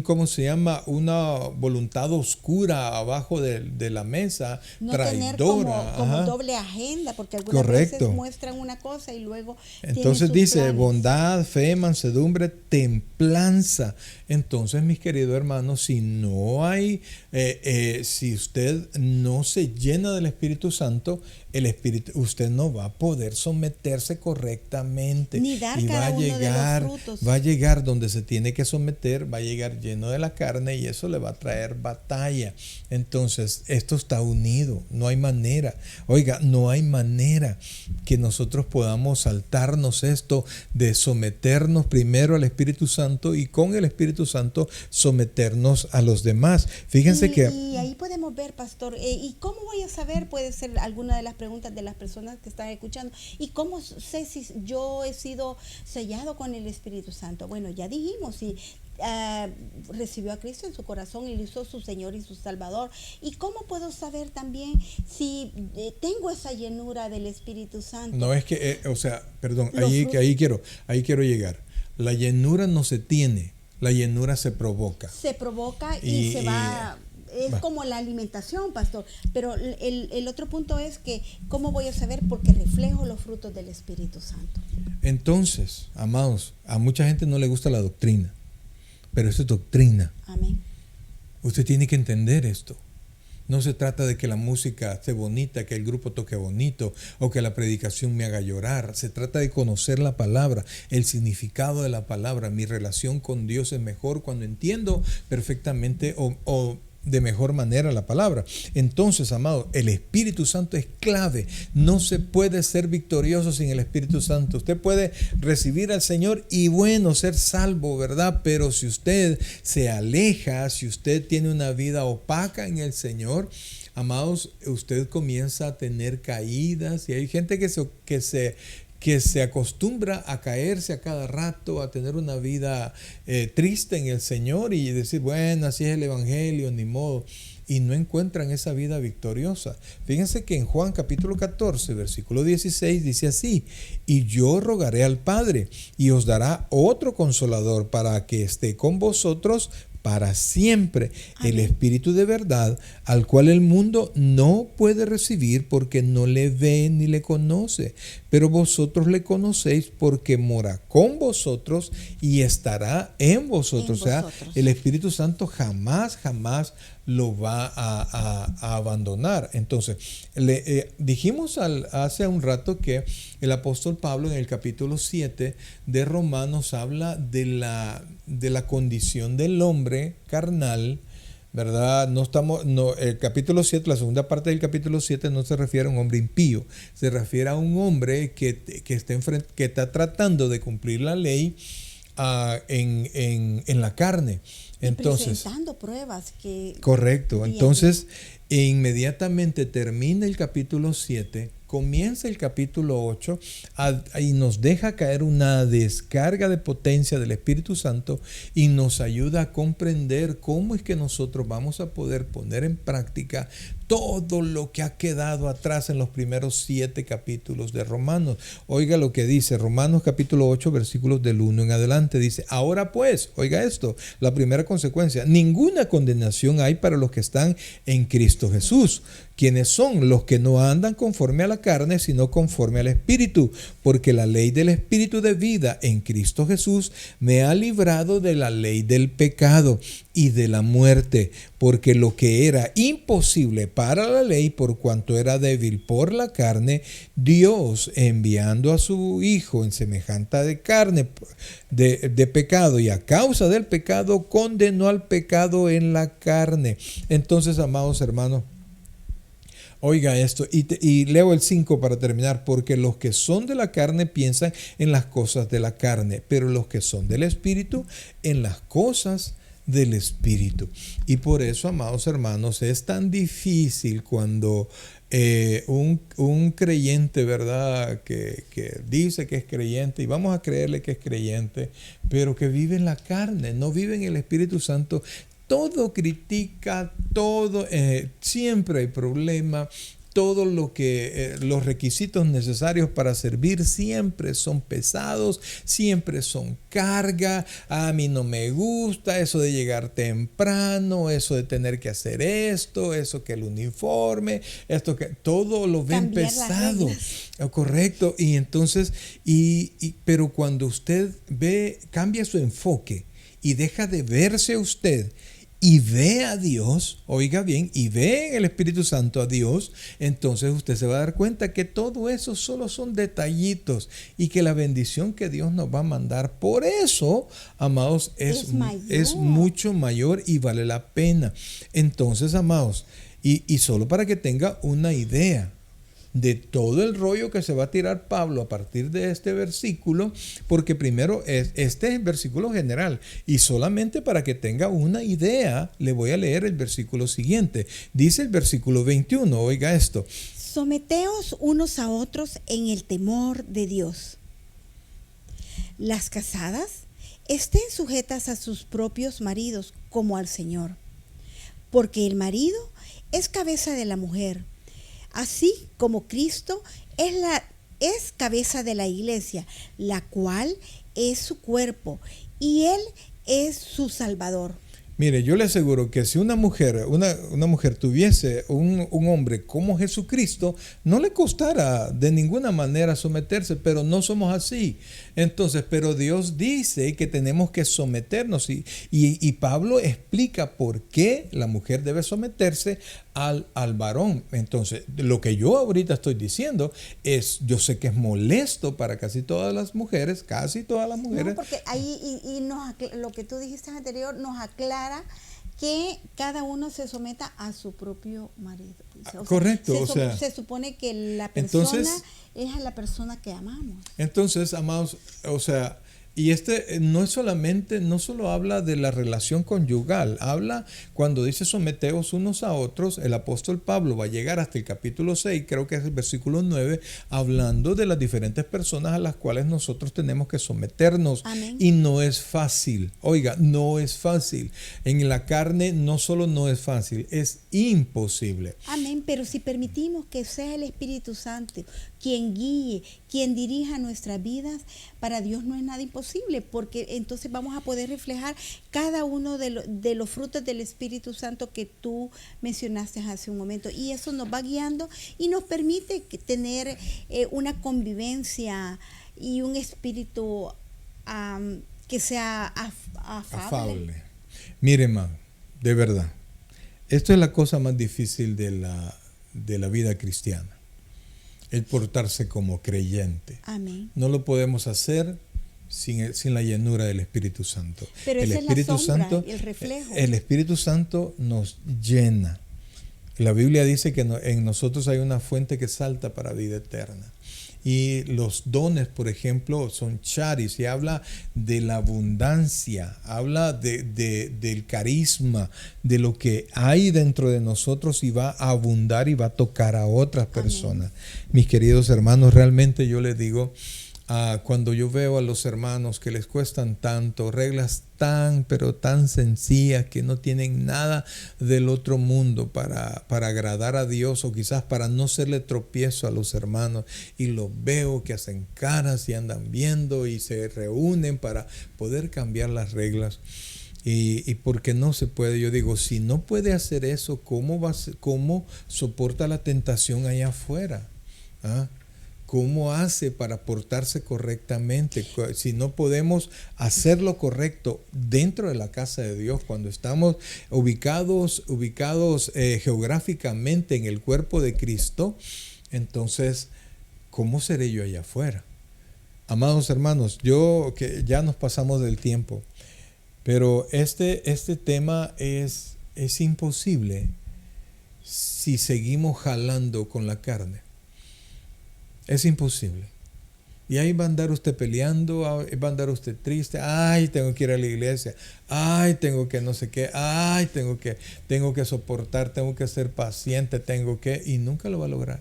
¿cómo se llama? Una voluntad oscura abajo de la mesa, no traidora. Tener como doble agenda, porque algunas correcto. Veces muestran una cosa y luego entonces dice planes. Bondad, fe, mansedumbre, templanza. Entonces, mis queridos hermanos, si no hay, si usted no se llena del Espíritu Santo, usted no va a poder someterse correctamente. Ni dar y cada uno de los frutos. Va a llegar donde se tiene que someter, va a llegar lleno de la carne y eso le va a traer batalla. Entonces, esto está unido, no hay manera. Oiga, no hay manera que nosotros podamos saltarnos esto de someternos primero al Espíritu Santo y con el Espíritu Santo someternos a los demás. Fíjense y ahí podemos ver, pastor, ¿y cómo voy a saber? Puede ser alguna de las preguntas de las personas que están escuchando. ¿Y cómo sé si yo he sido sellado con el Espíritu Santo? Bueno, ya dijimos, si recibió a Cristo en su corazón y lo hizo su Señor y su Salvador. ¿Y cómo puedo saber también si tengo esa llenura del Espíritu Santo? No es que, perdón, ahí quiero llegar. La llenura no se tiene, la llenura se provoca. Se provoca y se va. Es como la alimentación, pastor. Pero el otro punto es que, ¿cómo voy a saber? Porque reflejo los frutos del Espíritu Santo. Entonces, amados, a mucha gente no le gusta la doctrina, pero esto es doctrina. Amén. Usted tiene que entender esto. No se trata de que la música esté bonita, que el grupo toque bonito o que la predicación me haga llorar. Se trata de conocer la palabra, el significado de la palabra. Mi relación con Dios es mejor cuando entiendo perfectamente o de mejor manera la palabra. Entonces, amado, el Espíritu Santo es clave. No se puede ser victorioso sin el Espíritu Santo. Usted puede recibir al Señor y ser salvo, ¿verdad? Pero si usted se aleja, si usted tiene una vida opaca en el Señor, amados, usted comienza a tener caídas y hay gente que que se acostumbra a caerse a cada rato, a tener una vida triste en el Señor y decir, bueno, así es el Evangelio, ni modo, y no encuentran esa vida victoriosa. Fíjense que en Juan capítulo 14, versículo 16 dice así: y yo rogaré al Padre y os dará otro consolador para que esté con vosotros para siempre, el Espíritu de verdad, al cual el mundo no puede recibir porque no le ve ni le conoce, pero vosotros le conocéis porque mora con vosotros y estará en vosotros. O sea, el Espíritu Santo jamás lo va a abandonar. Entonces, dijimos hace un rato que el apóstol Pablo en el capítulo 7 de Romanos habla de la condición del hombre carnal, ¿verdad? El capítulo 7, la segunda parte del capítulo 7 no se refiere a un hombre impío, se refiere a un hombre que está tratando de cumplir la ley en la carne. Entonces, presentando pruebas que... Correcto. Entonces, inmediatamente termina el capítulo 7, comienza el capítulo 8 y nos deja caer una descarga de potencia del Espíritu Santo y nos ayuda a comprender cómo es que nosotros vamos a poder poner en práctica todo lo que ha quedado atrás en los primeros 7 capítulos de Romanos. Oiga lo que dice Romanos capítulo 8, versículos del 1 en adelante. Dice, ahora pues, oiga esto, la primera consecuencia: ninguna condenación hay para los que están en Cristo Jesús, quienes son los que no andan conforme a la carne, sino conforme al Espíritu, porque la ley del Espíritu de vida en Cristo Jesús me ha librado de la ley del pecado y de la muerte, porque lo que era imposible para la ley, por cuanto era débil por la carne, Dios, enviando a su Hijo en semejanza de carne de pecado, y a causa del pecado condenó al pecado en la carne. Entonces, amados hermanos, oiga esto, y leo el 5 para terminar: porque los que son de la carne piensan en las cosas de la carne, pero los que son del Espíritu en las cosas del Espíritu. Y por eso, amados hermanos, es tan difícil cuando un creyente, ¿verdad?, que dice que es creyente, y vamos a creerle que es creyente, pero que vive en la carne, no vive en el Espíritu Santo. Todo critica, todo, siempre hay problema. Todo lo que los requisitos necesarios para servir siempre son pesados, siempre son carga. A mí no me gusta eso de llegar temprano, eso de tener que hacer esto, eso que el uniforme, esto que todo lo ven pesado. Correcto. Y entonces, pero cuando usted cambia su enfoque y deja de verse a usted y ve a Dios, oiga bien, y ve en el Espíritu Santo a Dios, entonces usted se va a dar cuenta que todo eso solo son detallitos y que la bendición que Dios nos va a mandar, por eso, amados, es mucho mayor y vale la pena. Entonces, amados, y solo para que tenga una idea de todo el rollo que se va a tirar Pablo a partir de este versículo, porque primero este es el versículo general, y solamente para que tenga una idea le voy a leer el versículo siguiente. Dice el versículo 21, oiga esto: someteos unos a otros en el temor de Dios. Las casadas estén sujetas a sus propios maridos como al Señor, porque el marido es cabeza de la mujer, así como Cristo es cabeza de la iglesia, la cual es su cuerpo, y Él es su Salvador. Mire, yo le aseguro que si una mujer tuviese un hombre como Jesucristo, no le costara de ninguna manera someterse, pero no somos así. Entonces, pero Dios dice que tenemos que someternos y Pablo explica por qué la mujer debe someterse al varón. Entonces, lo que yo ahorita estoy diciendo es, yo sé que es molesto para casi todas las mujeres. No, porque ahí lo que tú dijiste anterior nos aclara que cada uno se someta a su propio marido. Correcto. Se supone que la persona es a la persona que amamos. Entonces, amados, Y no solo habla de la relación conyugal, habla cuando dice someteos unos a otros, el apóstol Pablo va a llegar hasta el capítulo 6, creo que es el versículo 9, hablando de las diferentes personas a las cuales nosotros tenemos que someternos. Amén. Y no es fácil, oiga, no es fácil. En la carne no solo no es fácil, es imposible. Amén, pero si permitimos que sea el Espíritu Santo quien guíe, quien dirija nuestras vidas, para Dios no es nada imposible, porque entonces vamos a poder reflejar cada uno de los frutos del Espíritu Santo que tú mencionaste hace un momento, y eso nos va guiando y nos permite tener una convivencia y un espíritu que sea afable. Mire, hermano, de verdad, esto es la cosa más difícil de la vida cristiana. El portarse como creyente. Amén. No lo podemos hacer sin la llenura del Espíritu Santo. Pero el esa Espíritu es la sombra, Santo, el reflejo. El Espíritu Santo nos llena. La Biblia dice que en nosotros hay una fuente que salta para vida eterna. Y los dones, por ejemplo, son charis, y habla de la abundancia, habla del carisma, de lo que hay dentro de nosotros y va a abundar y va a tocar a otras personas. Amén. Mis queridos hermanos, realmente yo les digo, cuando yo veo a los hermanos que les cuestan tanto, reglas pero tan sencillas que no tienen nada del otro mundo para agradar a Dios, o quizás para no serle tropiezo a los hermanos, y los veo que hacen caras y andan viendo y se reúnen para poder cambiar las reglas. Y porque no se puede, yo digo, si no puede hacer eso, ¿cómo soporta la tentación allá afuera? ¿Cómo hace para portarse correctamente? Si no podemos hacer lo correcto dentro de la casa de Dios, cuando estamos ubicados geográficamente en el cuerpo de Cristo, entonces, ¿cómo seré yo allá afuera? Amados hermanos, que ya nos pasamos del tiempo, pero este tema es imposible si seguimos jalando con la carne. Es imposible. Y ahí va a andar usted peleando, va a andar usted triste. Ay, tengo que ir a la iglesia. Ay, tengo que no sé qué. Ay, tengo que soportar, tengo que ser paciente, y nunca lo va a lograr.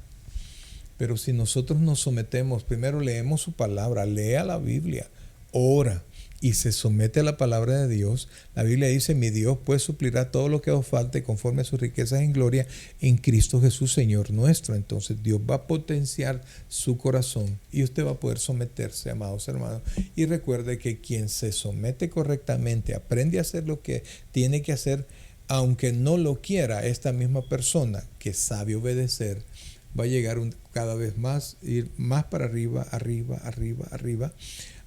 Pero si nosotros nos sometemos, primero leemos su palabra, lea la Biblia, ora y se somete a la palabra de Dios. La Biblia dice, mi Dios pues suplirá todo lo que os falte conforme a sus riquezas en gloria en Cristo Jesús, Señor nuestro. Entonces Dios va a potenciar su corazón y usted va a poder someterse, amados hermanos. Y recuerde que quien se somete correctamente, aprende a hacer lo que tiene que hacer, aunque no lo quiera, esta misma persona que sabe obedecer, va a llegar cada vez más, ir más para arriba,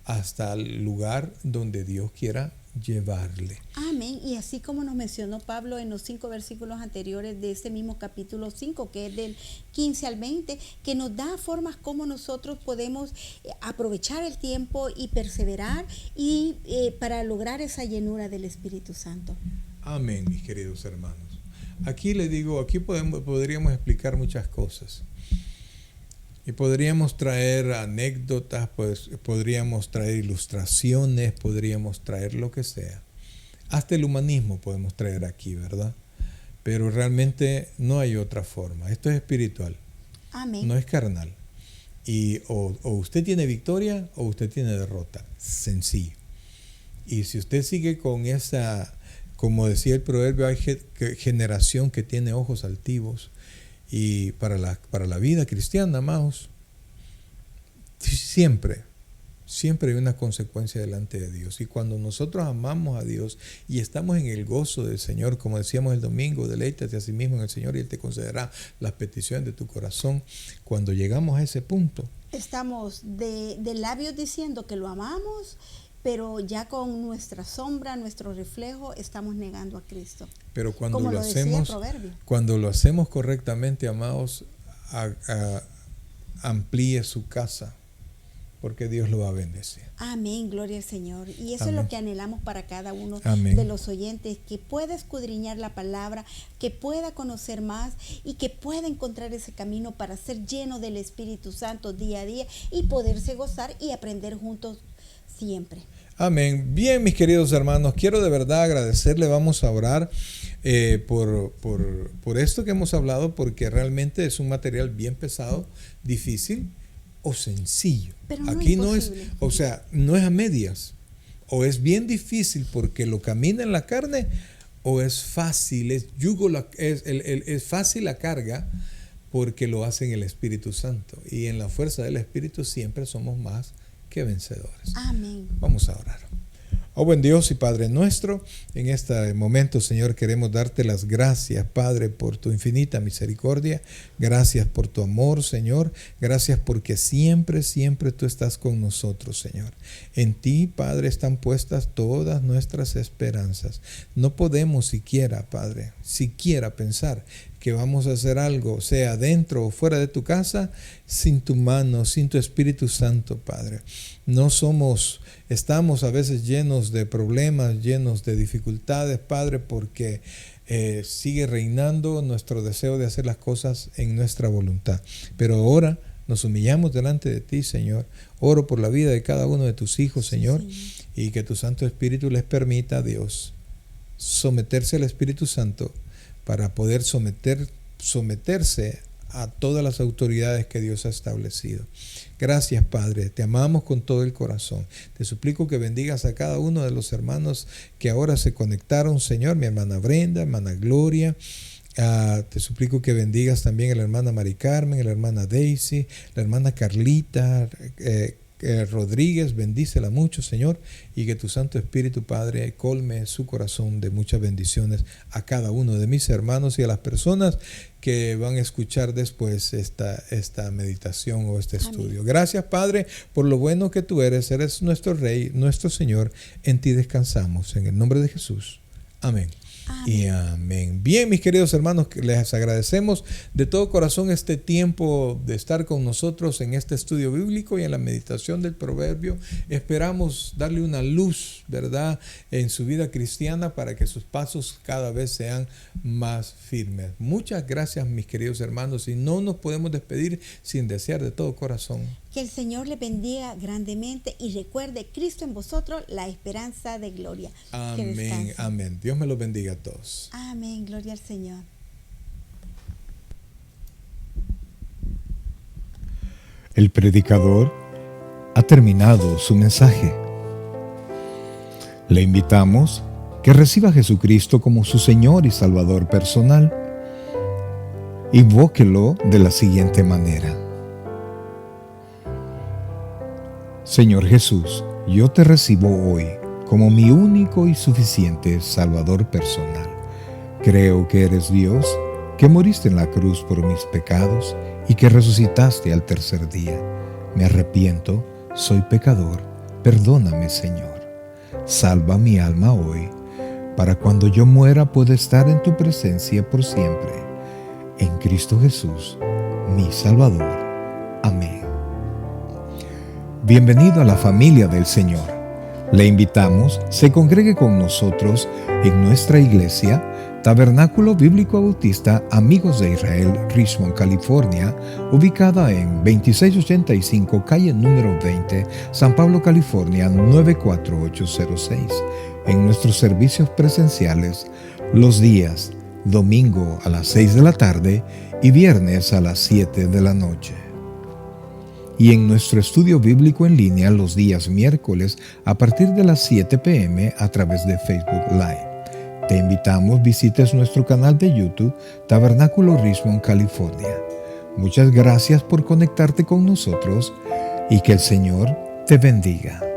hasta el lugar donde Dios quiera llevarle. Amén. Y así como nos mencionó Pablo en los 5 versículos anteriores de este mismo capítulo 5, que es del 15 al 20, que nos da formas como nosotros podemos aprovechar el tiempo y perseverar y para lograr esa llenura del Espíritu Santo. Amén, mis queridos hermanos. Aquí le digo, podríamos explicar muchas cosas. Y podríamos traer anécdotas, pues podríamos traer ilustraciones, podríamos traer lo que sea. Hasta el humanismo podemos traer aquí, ¿verdad? Pero realmente no hay otra forma. Esto es espiritual. Amén. No es carnal. Y o usted tiene victoria o usted tiene derrota. Sencillo. Y si usted sigue con esa, como decía el proverbio, hay generación que tiene ojos altivos. Y para la vida cristiana, amados, siempre hay una consecuencia delante de Dios. Y cuando nosotros amamos a Dios y estamos en el gozo del Señor, como decíamos el domingo, deleítate a sí mismo en el Señor y Él te concederá las peticiones de tu corazón. Cuando llegamos a ese punto, estamos de labios diciendo que lo amamos, pero ya con nuestra sombra, nuestro reflejo, estamos negando a Cristo. Pero cuando lo hacemos correctamente, amados, amplíe su casa, porque Dios lo va a bendecir. Amén, gloria al Señor. Y eso Amén. Es lo que anhelamos para cada uno Amén. De los oyentes, que pueda escudriñar la palabra, que pueda conocer más y que pueda encontrar ese camino para ser lleno del Espíritu Santo día a día y poderse gozar y aprender juntos siempre. Amén. Bien, mis queridos hermanos, quiero de verdad agradecerle. Vamos a orar por esto que hemos hablado, porque realmente es un material bien pesado, difícil o sencillo. Pero no aquí no imposible. es, o sea, no es a medias. O es bien difícil porque lo camina en la carne, o es fácil, es fácil la carga porque lo hace en el Espíritu Santo. Y en la fuerza del Espíritu siempre somos más que vencedores. Amén. Vamos a orar. Oh buen Dios y Padre nuestro, en este momento, Señor, queremos darte las gracias, Padre, por tu infinita misericordia. Gracias por tu amor, Señor. Gracias porque siempre, siempre tú estás con nosotros, Señor. En ti, Padre, están puestas todas nuestras esperanzas. No podemos siquiera, Padre, siquiera pensar que vamos a hacer algo, sea dentro o fuera de tu casa, sin tu mano, sin tu Espíritu Santo, Padre. Estamos a veces llenos de problemas, llenos de dificultades, Padre, porque sigue reinando nuestro deseo de hacer las cosas en nuestra voluntad. Pero ahora nos humillamos delante de ti, Señor. Oro por la vida de cada uno de tus hijos, Señor, y que tu Santo Espíritu les permita, Dios, someterse al Espíritu Santo para poder someterse a todas las autoridades que Dios ha establecido. Gracias, Padre, te amamos con todo el corazón. Te suplico que bendigas a cada uno de los hermanos que ahora se conectaron, Señor, mi hermana Brenda, hermana Gloria. Te suplico que bendigas también a la hermana Mari Carmen, a la hermana Daisy, la hermana Carlita Rodríguez. Bendícela mucho, Señor, y que tu Santo Espíritu, Padre, colme su corazón de muchas bendiciones a cada uno de mis hermanos y a las personas que van a escuchar después esta meditación o este estudio. Amén. Gracias, Padre, por lo bueno que tú eres nuestro Rey, nuestro Señor. En ti descansamos, en el nombre de Jesús. Amén. Amén. Y amén. Bien, mis queridos hermanos, les agradecemos de todo corazón este tiempo de estar con nosotros en este estudio bíblico y en la meditación del proverbio. Esperamos darle una luz, ¿verdad?, en su vida cristiana para que sus pasos cada vez sean más firmes. Muchas gracias, mis queridos hermanos, y no nos podemos despedir sin desear de todo corazón que el Señor le bendiga grandemente y recuerde, Cristo en vosotros, la esperanza de gloria. Amén, amén. Dios me los bendiga a todos. Amén, gloria al Señor. El predicador ha terminado su mensaje. Le invitamos que reciba a Jesucristo como su Señor y Salvador personal. Invóquelo de la siguiente manera: Señor Jesús, yo te recibo hoy como mi único y suficiente Salvador personal. Creo que eres Dios, que moriste en la cruz por mis pecados y que resucitaste al tercer día. Me arrepiento, soy pecador, perdóname, Señor. Salva mi alma hoy, para cuando yo muera pueda estar en tu presencia por siempre. En Cristo Jesús, mi Salvador. Amén. Bienvenido a la familia del Señor. Le invitamos, se congregue con nosotros en nuestra iglesia, Tabernáculo Bíblico Bautista Amigos de Israel, Richmond, California, ubicada en 2685 calle número 20, San Pablo, California, 94806. En nuestros servicios presenciales, los días domingo a las 6 de la tarde y viernes a las 7 de la noche. Y en nuestro estudio bíblico en línea los días miércoles a partir de las 7 p.m. a través de Facebook Live. Te invitamos, visites nuestro canal de YouTube, Tabernáculo Richmond, California. Muchas gracias por conectarte con nosotros y que el Señor te bendiga.